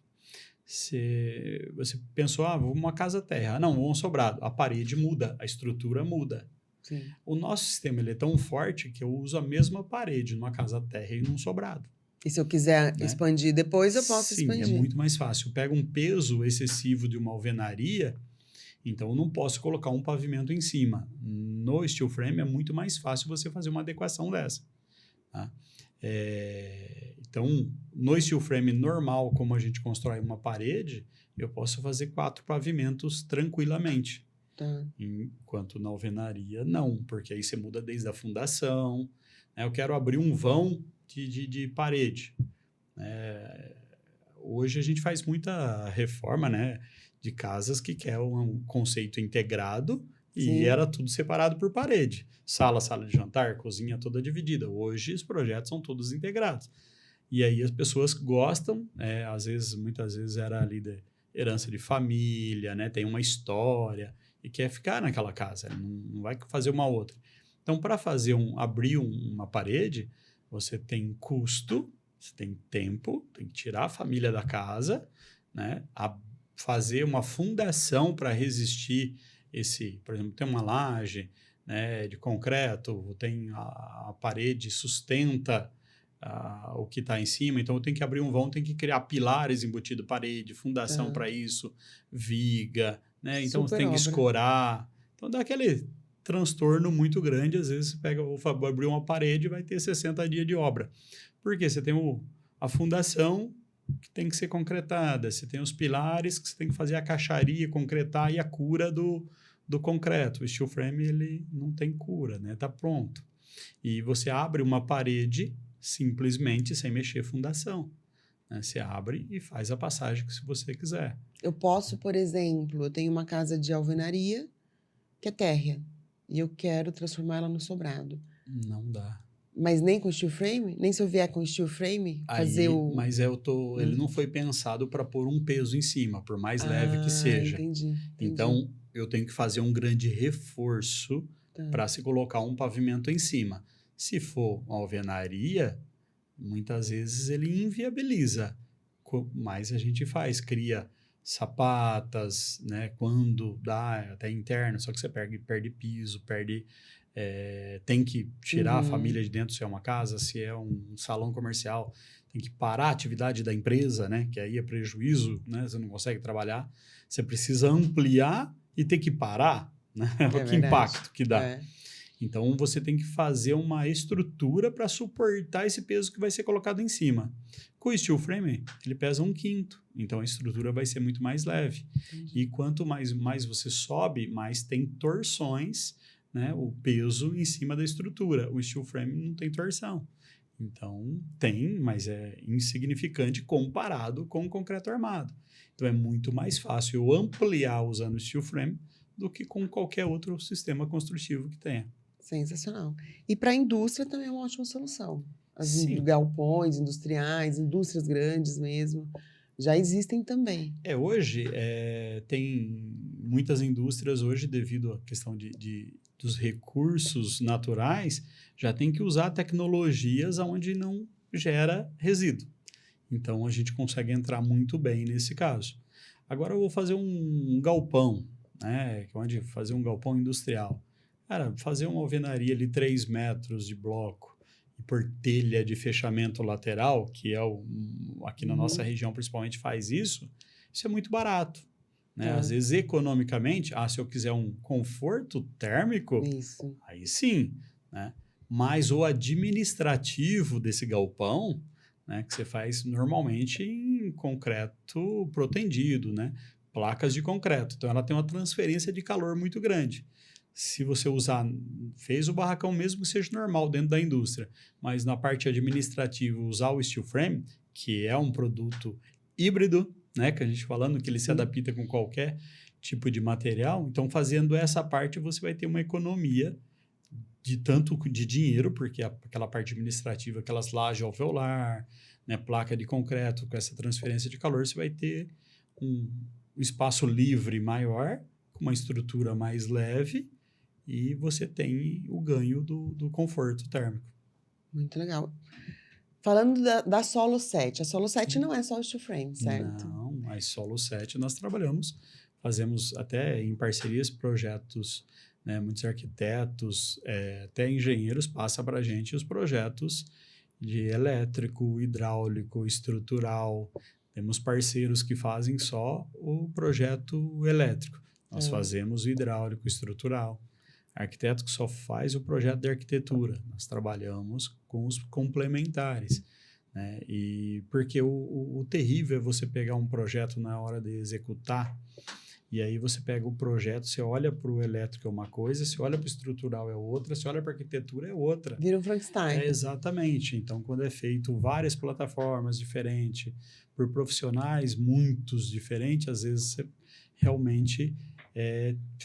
Você pensou, vou uma casa terra. Não, vou um sobrado. A parede muda, a estrutura muda. Sim. O nosso sistema ele é tão forte que eu uso a mesma parede numa casa terra e num sobrado. E se eu quiser expandir depois, eu posso expandir. Sim, é muito mais fácil. Eu pego um peso excessivo de uma alvenaria, então eu não posso colocar um pavimento em cima. No steel frame é muito mais fácil você fazer uma adequação dessa. Tá? Então, no steel frame normal, como a gente constrói uma parede, eu posso fazer 4 pavimentos tranquilamente. Tá. Enquanto na alvenaria, não, porque aí você muda desde a fundação. Eu quero abrir um vão de parede. Hoje a gente faz muita reforma, né, de casas que quer um conceito integrado e era tudo separado por parede. Sala de jantar, cozinha toda dividida. Hoje os projetos são todos integrados. E aí as pessoas gostam, muitas vezes era ali de herança de família, né, tem uma história e quer ficar naquela casa, não vai fazer uma outra. Então, para abrir uma parede, você tem custo, você tem tempo, tem que tirar a família da casa, né? Fazer uma fundação para resistir por exemplo, tem uma laje, né, de concreto, tem a parede sustenta o que está em cima, então eu tenho que abrir um vão, tenho que criar pilares embutidos parede, fundação para isso, viga, né? Então você tem que escorar. Então dá aquele transtorno muito grande, às vezes você vou abrir uma parede e vai ter 60 dias de obra. Por quê? Você tem a fundação que tem que ser concretada, você tem os pilares que você tem que fazer a caixaria, concretar e a cura do concreto. O steel frame ele não tem cura, né? Tá pronto. E você abre uma parede simplesmente sem mexer fundação. Né? Você abre e faz a passagem que se você quiser. Eu posso, por exemplo, eu tenho uma casa de alvenaria que é térrea e eu quero transformá-la no sobrado. Não dá. Mas nem com steel frame? Nem se eu vier com steel frame fazer Mas ele não foi pensado para pôr um peso em cima, por mais leve que seja. Entendi. Então, eu tenho que fazer um grande reforço para se colocar um pavimento em cima. Se for uma alvenaria, muitas vezes ele inviabiliza. Mas a gente cria sapatas, né? Quando dá, até interno, só que você perde piso, tem que tirar a família de dentro se é uma casa, se é um salão comercial, tem que parar a atividade da empresa, né? Que aí é prejuízo, né? Você não consegue trabalhar. Você precisa ampliar e ter que parar, né? Que impacto que dá. Então, você tem que fazer uma estrutura para suportar esse peso que vai ser colocado em cima. Com o steel frame, ele pesa 1/5. Então, a estrutura vai ser muito mais leve. E quanto mais você sobe, mais tem torções, né? O peso em cima da estrutura. O steel frame não tem torção. Então, tem, mas é insignificante comparado com o concreto armado. Então, é muito mais fácil eu ampliar usando o steel frame do que com qualquer outro sistema construtivo que tenha. Sensacional. E para a indústria também é uma ótima solução. As Sim. galpões industriais, indústrias grandes mesmo, já existem também. Hoje tem muitas indústrias hoje, devido à questão dos recursos naturais, já tem que usar tecnologias onde não gera resíduo. Então, a gente consegue entrar muito bem nesse caso. Agora, eu vou fazer um galpão, né? Onde fazer um galpão industrial. Cara, fazer uma alvenaria ali 3 metros de bloco e por telha de fechamento lateral, que é aqui na nossa região principalmente faz isso é muito barato. Né? Às vezes, economicamente, se eu quiser um conforto térmico, Isso. aí sim. Né? Mas o administrativo desse galpão, né, que você faz normalmente em concreto protendido, né? Placas de concreto. Então, ela tem uma transferência de calor muito grande. Se você fez o barracão mesmo que seja normal dentro da indústria, mas na parte administrativa usar o steel frame, que é um produto híbrido, né, que a gente falando que ele se adapta com qualquer tipo de material, então fazendo essa parte você vai ter uma economia tanto de dinheiro, porque aquela parte administrativa, aquelas lajes alveolar, né, placa de concreto, com essa transferência de calor, você vai ter um espaço livre maior, com uma estrutura mais leve, e você tem o ganho do conforto térmico. Muito legal. Falando da Solo 7, a Solo 7 não é só o steel frame, certo? Não, a Solo 7 nós fazemos até em parcerias, projetos, né, muitos arquitetos, até engenheiros passam para a gente os projetos de elétrico, hidráulico, estrutural. Temos parceiros que fazem só o projeto elétrico. Nós fazemos o hidráulico, estrutural. Arquiteto que só faz o projeto de arquitetura. Nós trabalhamos com os complementares. Né? E porque o terrível é você pegar um projeto na hora de executar, e aí você pega o projeto, você olha para o elétrico é uma coisa, você olha para o estrutural é outra, você olha para a arquitetura é outra. Vira um Frankenstein. Exatamente. Então, quando é feito várias plataformas diferentes, por profissionais muitos diferentes, às vezes você realmente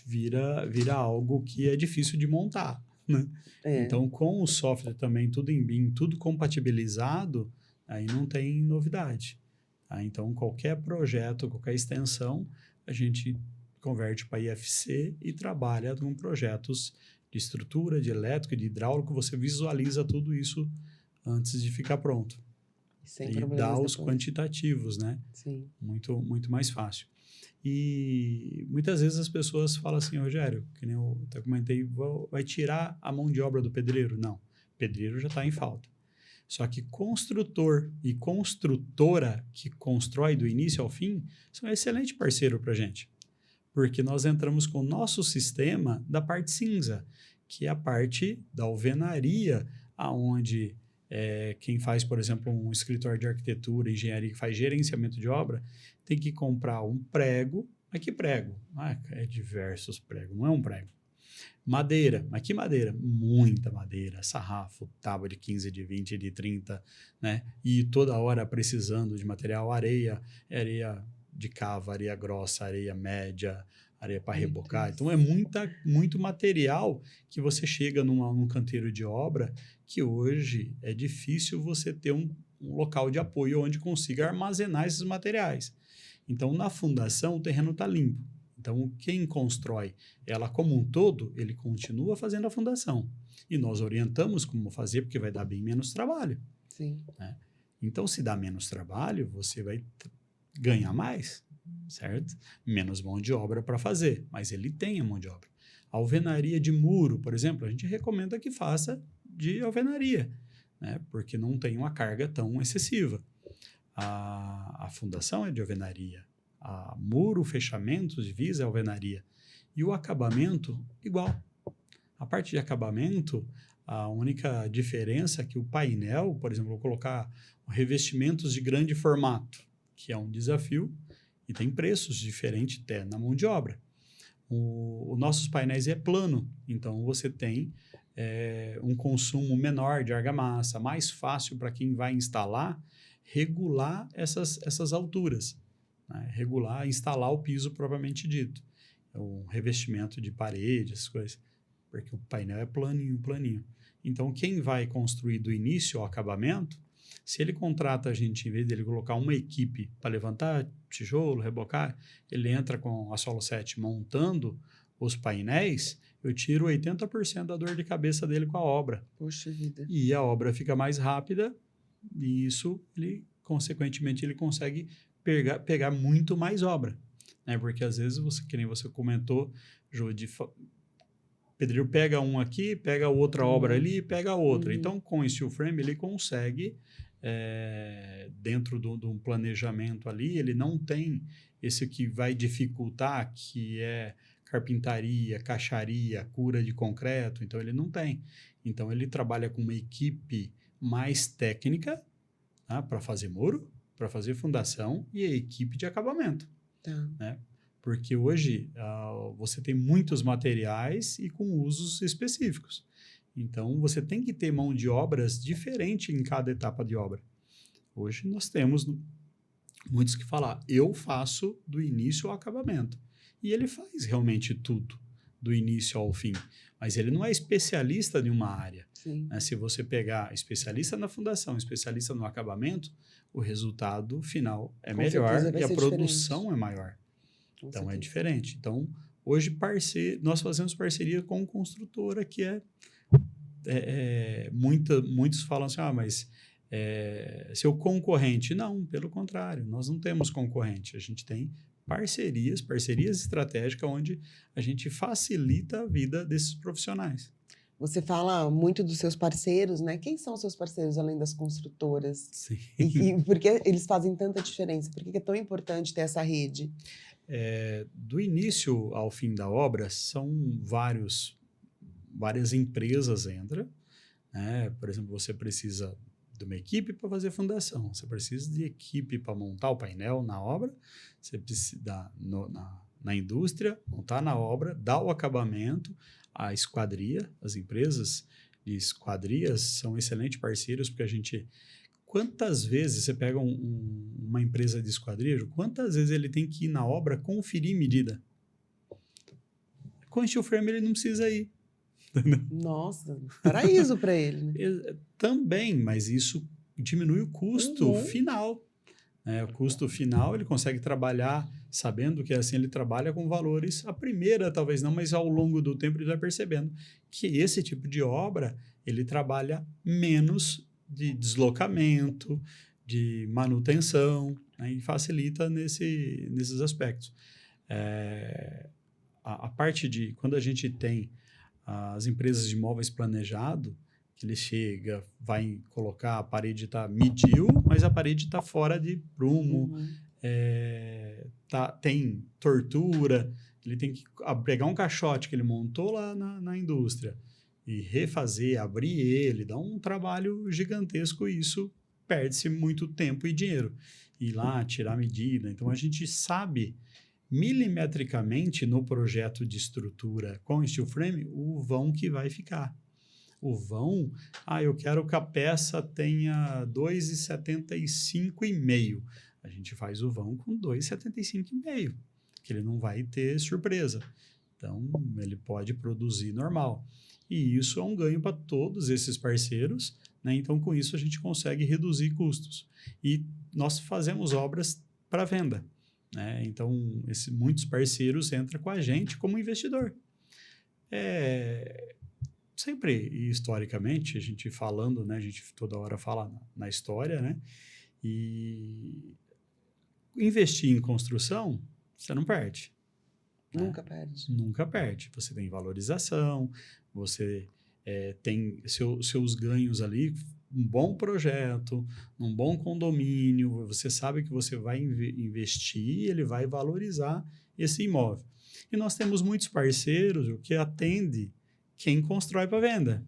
vira algo que é difícil de montar. Né? Então, com o software também, tudo em BIM, tudo compatibilizado, aí não tem novidade. Tá? Então, qualquer projeto, qualquer extensão, a gente converte para IFC e trabalha com projetos de estrutura, de elétrico, de hidráulico, você visualiza tudo isso antes de ficar pronto. Sem e dá os quantitativos, né? Sim. Muito, muito mais fácil. E muitas vezes as pessoas falam assim, Rogério, que nem eu até comentei, vai tirar a mão de obra do pedreiro? Não, o pedreiro já está em falta. Só que construtor e construtora que constrói do início ao fim são um excelente parceiro para a gente. Porque nós entramos com o nosso sistema da parte cinza, que é a parte da alvenaria, onde quem faz, por exemplo, um escritório de arquitetura, engenharia, que faz gerenciamento de obra, tem que comprar um prego. Mas que prego? É diversos pregos, não é um prego. Madeira, mas que madeira? Muita madeira, sarrafo, tábua de 15, de 20, de 30, né? E toda hora precisando de material, areia de cava, areia grossa, areia média, areia para rebocar. Então, é muito material que você chega num canteiro de obra que hoje é difícil você ter um local de apoio onde consiga armazenar esses materiais. Então, na fundação, o terreno está limpo. Então, quem constrói ela como um todo, ele continua fazendo a fundação. E nós orientamos como fazer, porque vai dar bem menos trabalho. Sim. Né? Então, se dá menos trabalho, você vai ganhar mais, certo? Menos mão de obra para fazer, mas ele tem a mão de obra. A alvenaria de muro, por exemplo, a gente recomenda que faça de alvenaria, né? Porque não tem uma carga tão excessiva. A fundação é de alvenaria. A muro, fechamento, divisa é alvenaria. E o acabamento, igual. A parte de acabamento, a única diferença é que o painel, por exemplo, vou colocar revestimentos de grande formato, que é um desafio, e tem preços diferentes até na mão de obra. Os nossos painéis é plano, então você tem um consumo menor de argamassa, mais fácil para quem vai instalar, regular essas alturas. Né? Regular, instalar o piso propriamente dito. um revestimento de parede, essas coisas, porque o painel é planinho, planinho. Então, quem vai construir do início ao acabamento, se ele contrata a gente, em vez dele colocar uma equipe para levantar tijolo, rebocar, ele entra com a Solo 7 montando os painéis, eu tiro 80% da dor de cabeça dele com a obra. Poxa vida. E a obra fica mais rápida e isso, consequentemente, ele consegue pegar muito mais obra. Né? Porque às vezes, que nem você comentou, Jô, pedreiro pega um aqui, pega outra obra ali, pega outra. Então, com o steel frame, ele consegue, dentro de um planejamento ali, ele não tem esse que vai dificultar, que é carpintaria, caixaria, cura de concreto. Então, ele não tem. Então, ele trabalha com uma equipe mais técnica, tá? Para fazer muro, para fazer fundação e a equipe de acabamento. Tá. Né? Porque hoje você tem muitos materiais e com usos específicos. Então, você tem que ter mão de obras diferente em cada etapa de obra. Hoje nós temos muitos que falam, eu faço do início ao acabamento. E ele faz realmente tudo, do início ao fim. Mas ele não é especialista em uma área. Né? Se você pegar especialista na fundação, especialista no acabamento, o resultado final é melhor e a produção é maior. Então, é diferente. Então, hoje, nós fazemos parceria com construtora, que muitos falam assim, mas seu concorrente. Não, pelo contrário, nós não temos concorrente. A gente tem parcerias estratégicas, onde a gente facilita a vida desses profissionais. Você fala muito dos seus parceiros, né? Quem são os seus parceiros, além das construtoras? Sim. E por que eles fazem tanta diferença? Por que é tão importante ter essa rede? Do início ao fim da obra, são várias empresas entram. Né? Por exemplo, você precisa de uma equipe para fazer fundação, você precisa de equipe para montar o painel na obra, você precisa na indústria, montar na obra, dar o acabamento, a esquadria, as empresas de esquadrias são excelentes parceiros, porque a gente... Quantas vezes você pega uma empresa de esquadria, quantas vezes ele tem que ir na obra conferir medida? Com o steel frame ele não precisa ir. Nossa, paraíso para ele. Né? Também, mas isso diminui o custo final. O custo final ele consegue trabalhar, sabendo que assim ele trabalha com valores, a primeira talvez não, mas ao longo do tempo ele vai percebendo que esse tipo de obra ele trabalha menos de deslocamento, de manutenção, né, e facilita nesses aspectos. A parte de quando a gente tem as empresas de imóveis planejado, que ele chega, vai colocar, a parede mediu, mas a parede está fora de prumo, tem tortura, ele tem que pegar um caixote que ele montou lá na indústria e refazer, abrir ele, dá um trabalho gigantesco e isso perde-se muito tempo e dinheiro. Ir lá, tirar a medida. Então, a gente sabe milimetricamente no projeto de estrutura com steel frame o vão que vai ficar. O vão, eu quero que a peça tenha 2,75,5. A gente faz o vão com 2,75,5, que ele não vai ter surpresa. Então, ele pode produzir normal. E isso é um ganho para todos esses parceiros, né? Então, com isso, a gente consegue reduzir custos. E nós fazemos obras para venda. Né? Então, muitos parceiros entram com a gente como investidor. Sempre, historicamente, a gente falando, né? A gente toda hora fala na história, né? E investir em construção, você não perde. Nunca perde. Nunca perde. Você tem valorização, você tem seus ganhos ali, um bom projeto, um bom condomínio, você sabe que você vai investir, ele vai valorizar esse imóvel. E nós temos muitos parceiros que atendem quem constrói para venda.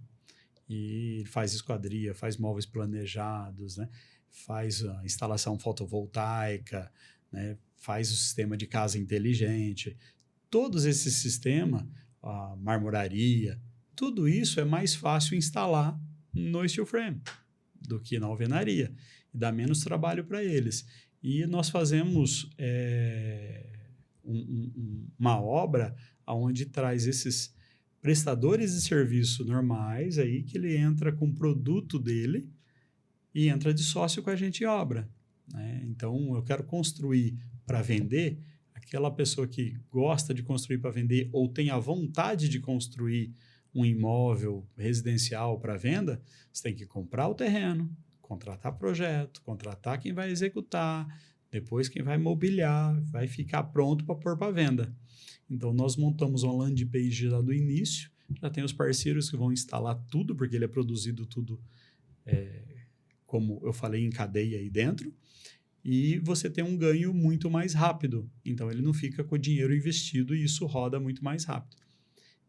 E faz esquadria, faz móveis planejados, né? Faz a instalação fotovoltaica, né? Faz o sistema de casa inteligente. Todos esses sistemas, a marmoraria, tudo isso é mais fácil instalar no steel frame do que na alvenaria. E dá menos trabalho para eles. E nós fazemos uma obra onde traz esses prestadores de serviço normais, aí que ele entra com o produto dele e entra de sócio com a gente em obra, né? Então, eu quero construir para vender. Aquela pessoa que gosta de construir para vender ou tem a vontade de construir um imóvel residencial para venda, você tem que comprar o terreno, contratar projeto, contratar quem vai executar, depois quem vai mobiliar, vai ficar pronto para pôr para venda. Então, nós montamos uma landing page lá do início, já tem os parceiros que vão instalar tudo, porque ele é produzido tudo, como eu falei, em cadeia aí dentro, e você tem um ganho muito mais rápido. Então, ele não fica com o dinheiro investido e isso roda muito mais rápido.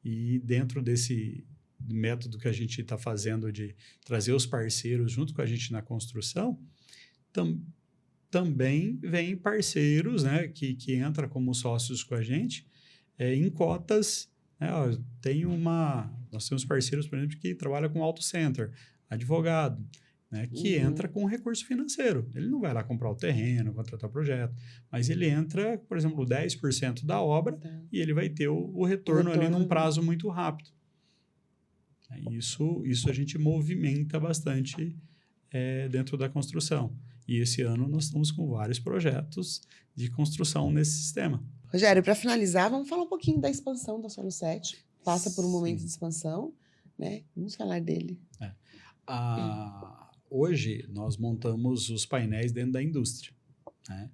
E dentro desse método que a gente está fazendo de trazer os parceiros junto com a gente na construção, também vem parceiros, né, que entram como sócios com a gente em cotas. Né, nós temos parceiros, por exemplo, que trabalham com auto center, advogado, né, que entra com recurso financeiro. Ele não vai lá comprar o terreno, contratar o projeto, mas ele entra, por exemplo, 10% da obra e ele vai ter o retorno ali num prazo muito rápido. Isso a gente movimenta bastante dentro da construção. E esse ano nós estamos com vários projetos de construção nesse sistema. Rogério, para finalizar, vamos falar um pouquinho da expansão da Solo 7. Passa por um momento de expansão, né? Vamos falar dele. Hoje, nós montamos os painéis dentro da indústria, né?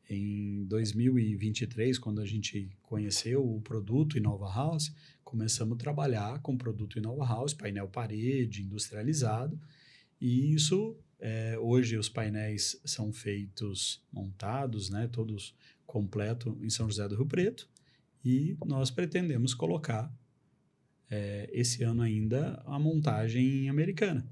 Em 2023, quando a gente conheceu o produto Inova House, começamos a trabalhar com o produto Inova House, painel parede, industrializado. E isso, hoje, os painéis são feitos, montados, né, todos completos em São José do Rio Preto. E nós pretendemos colocar, esse ano ainda, a montagem em Americana,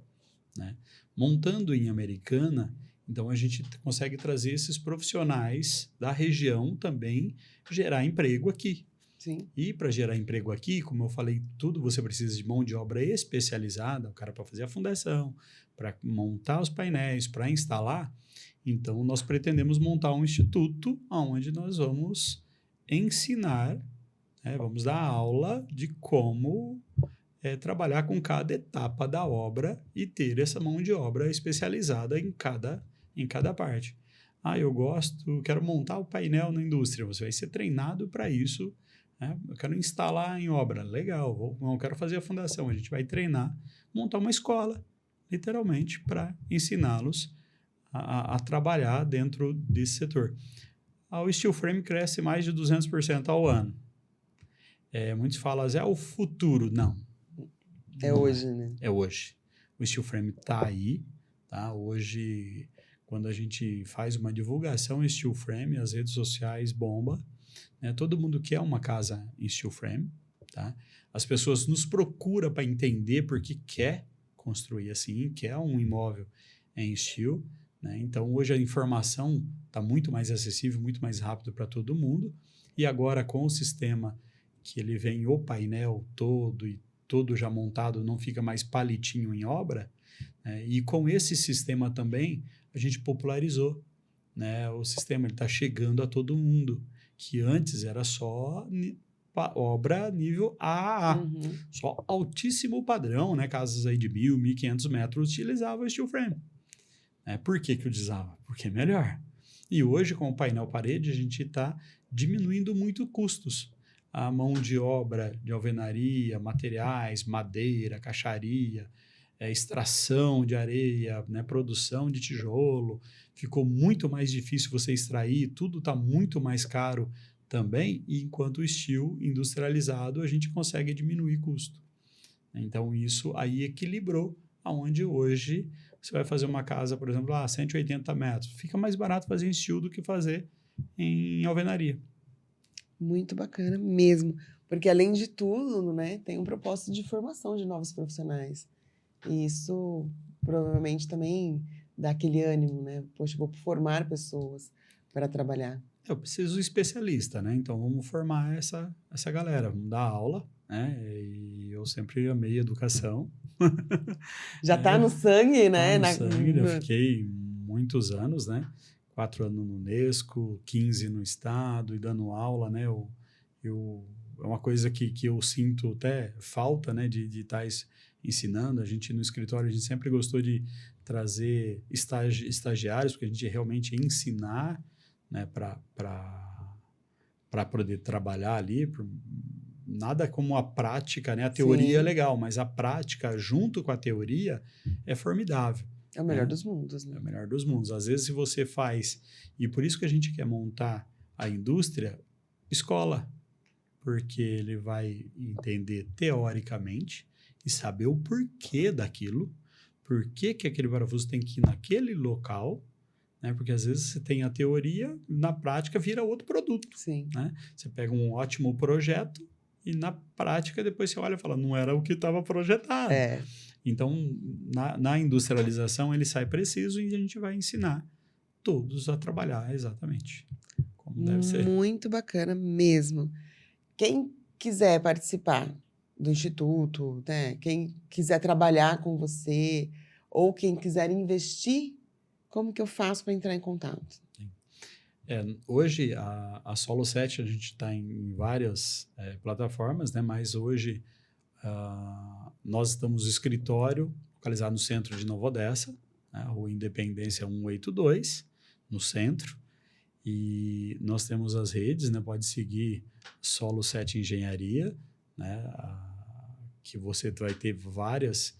né? Montando em Americana, então a gente consegue trazer esses profissionais da região também, gerar emprego aqui. Sim. E para gerar emprego aqui, como eu falei, tudo você precisa de mão de obra especializada, o cara para fazer a fundação, para montar os painéis, para instalar. Então, nós pretendemos montar um instituto onde nós vamos ensinar, né, vamos dar aula de como trabalhar com cada etapa da obra e ter essa mão de obra especializada em cada parte. Eu quero montar o painel na indústria. Você vai ser treinado para isso, né? Eu quero instalar em obra. Legal, eu quero fazer a fundação. A gente vai treinar, montar uma escola, literalmente, para ensiná-los a trabalhar dentro desse setor. O steel frame cresce mais de 200% ao ano. Muitos falam, é o futuro. Não. Hoje, né? É hoje. O steel frame está aí, tá? Hoje, quando a gente faz uma divulgação em steel frame, as redes sociais bomba, né? Todo mundo quer uma casa em steel frame, tá? As pessoas nos procuram para entender porque quer construir assim, quer um imóvel em steel, né? Então, hoje a informação está muito mais acessível, muito mais rápido para todo mundo. E agora, com o sistema que ele vem o painel todo e todo já montado, não fica mais palitinho em obra, né? E com esse sistema também, a gente popularizou, né? O sistema está chegando a todo mundo, que antes era só obra nível AAA, só altíssimo padrão, né? Casas aí de 1.000, 1.500 metros utilizavam steel frame. Por que eu usava? Porque é melhor. E hoje, com o painel parede, a gente está diminuindo muito custos. A mão de obra de alvenaria, materiais, madeira, caixaria, extração de areia, né, produção de tijolo, ficou muito mais difícil você extrair, tudo está muito mais caro também, e enquanto o steel industrializado, a gente consegue diminuir custo. Então, isso aí equilibrou aonde hoje você vai fazer uma casa, por exemplo, 180 metros. Fica mais barato fazer em steel do que fazer em alvenaria. Muito bacana mesmo, porque além de tudo, né, tem um propósito de formação de novos profissionais. E isso provavelmente também dá aquele ânimo, né? Poxa, vou formar pessoas para trabalhar. Eu preciso de um especialista, né? Então vamos formar essa galera, vamos dar aula, né? E eu sempre amei educação. Já está no sangue, né? Tá no sangue, eu fiquei muitos anos, né? 4 anos no Unesco, 15 no Estado e dando aula, né? É uma coisa que eu sinto até falta, né? De estar ensinando. A gente, no escritório, a gente sempre gostou de trazer estagiários, porque a gente realmente ensinar, né? Para poder trabalhar ali. Nada como a prática, né? A teoria é legal, mas a prática junto com a teoria é formidável. É o melhor dos mundos, né? É o melhor dos mundos. Às vezes, se você faz... E por isso que a gente quer montar a indústria escola, porque ele vai entender teoricamente e saber o porquê daquilo, por que aquele parafuso tem que ir naquele local, né? Porque às vezes você tem a teoria, na prática vira outro produto. Sim. Né? Você pega um ótimo projeto e na prática depois você olha e fala, não era o que estava projetado. Então, na industrialização, ele sai preciso e a gente vai ensinar todos a trabalhar exatamente como deve ser. Muito bacana mesmo. Quem quiser participar do Instituto, né? Quem quiser trabalhar com você ou quem quiser investir, como que eu faço para entrar em contato? Hoje, a Solo 7, a gente está em várias plataformas, né? Mas hoje nós estamos no escritório localizado no centro de Nova Odessa, né? Rua Independência 182, no centro. E nós temos as redes, né? Pode seguir Solo 7 Engenharia, né? Que você vai ter várias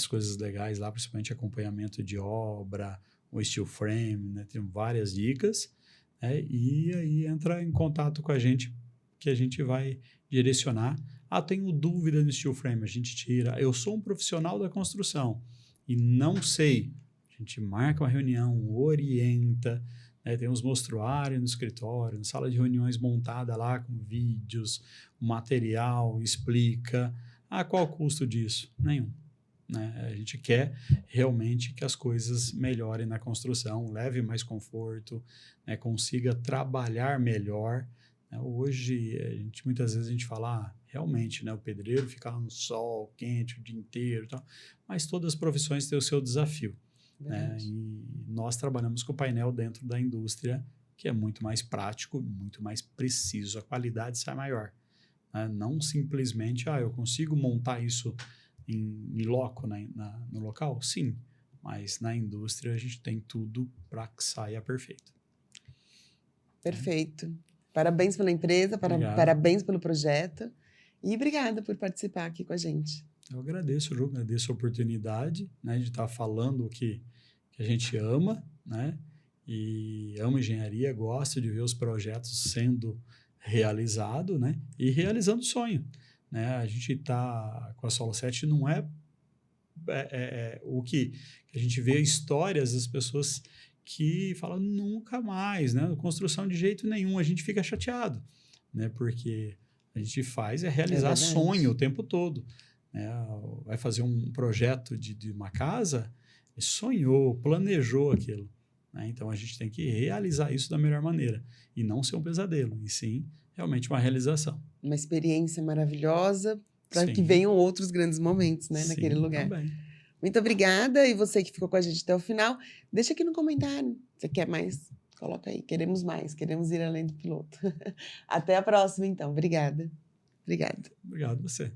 coisas legais lá, principalmente acompanhamento de obra, o steel frame, né? Tem várias dicas. E aí entra em contato com a gente, que a gente vai direcionar. Tenho dúvida no steel frame, a gente tira. Eu sou um profissional da construção e não sei. A gente marca uma reunião, orienta, né? Tem uns mostruários no escritório, na sala de reuniões montada lá com vídeos, material, explica. Qual o custo disso? Nenhum. Né? A gente quer realmente que as coisas melhorem na construção, leve mais conforto, né? Consiga trabalhar melhor. Né? Hoje, muitas vezes a gente fala, realmente, né? O pedreiro fica lá no sol quente o dia inteiro, tal, mas todas as profissões têm o seu desafio. Né? E nós trabalhamos com o painel dentro da indústria, que é muito mais prático, muito mais preciso, a qualidade sai maior. Né? Não simplesmente, eu consigo montar isso em loco, no local? Sim, mas na indústria a gente tem tudo para que saia perfeito. Perfeito. Parabéns pela empresa, parabéns pelo projeto e obrigada por participar aqui com a gente. Eu agradeço, Ju, agradeço a oportunidade, né, de estar falando o que a gente ama, né, e ama engenharia, gosta de ver os projetos sendo realizados, né, e realizando o sonho. Né? A gente está com a Solo 7, não é o que a gente vê histórias das pessoas que falam nunca mais, né? Construção de jeito nenhum, a gente fica chateado, né? Porque a gente faz realizar sonho o tempo todo. Né? Vai fazer um projeto de uma casa, sonhou, planejou aquilo. Né? Então a gente tem que realizar isso da melhor maneira e não ser um pesadelo, e sim realmente uma realização. Uma experiência maravilhosa para que venham outros grandes momentos, né, naquele lugar. Também. Muito obrigada. E você que ficou com a gente até o final, deixa aqui no comentário. Você quer mais? Coloca aí. Queremos mais. Queremos ir além do piloto. Até a próxima, então. Obrigada. Obrigada. Obrigado a você.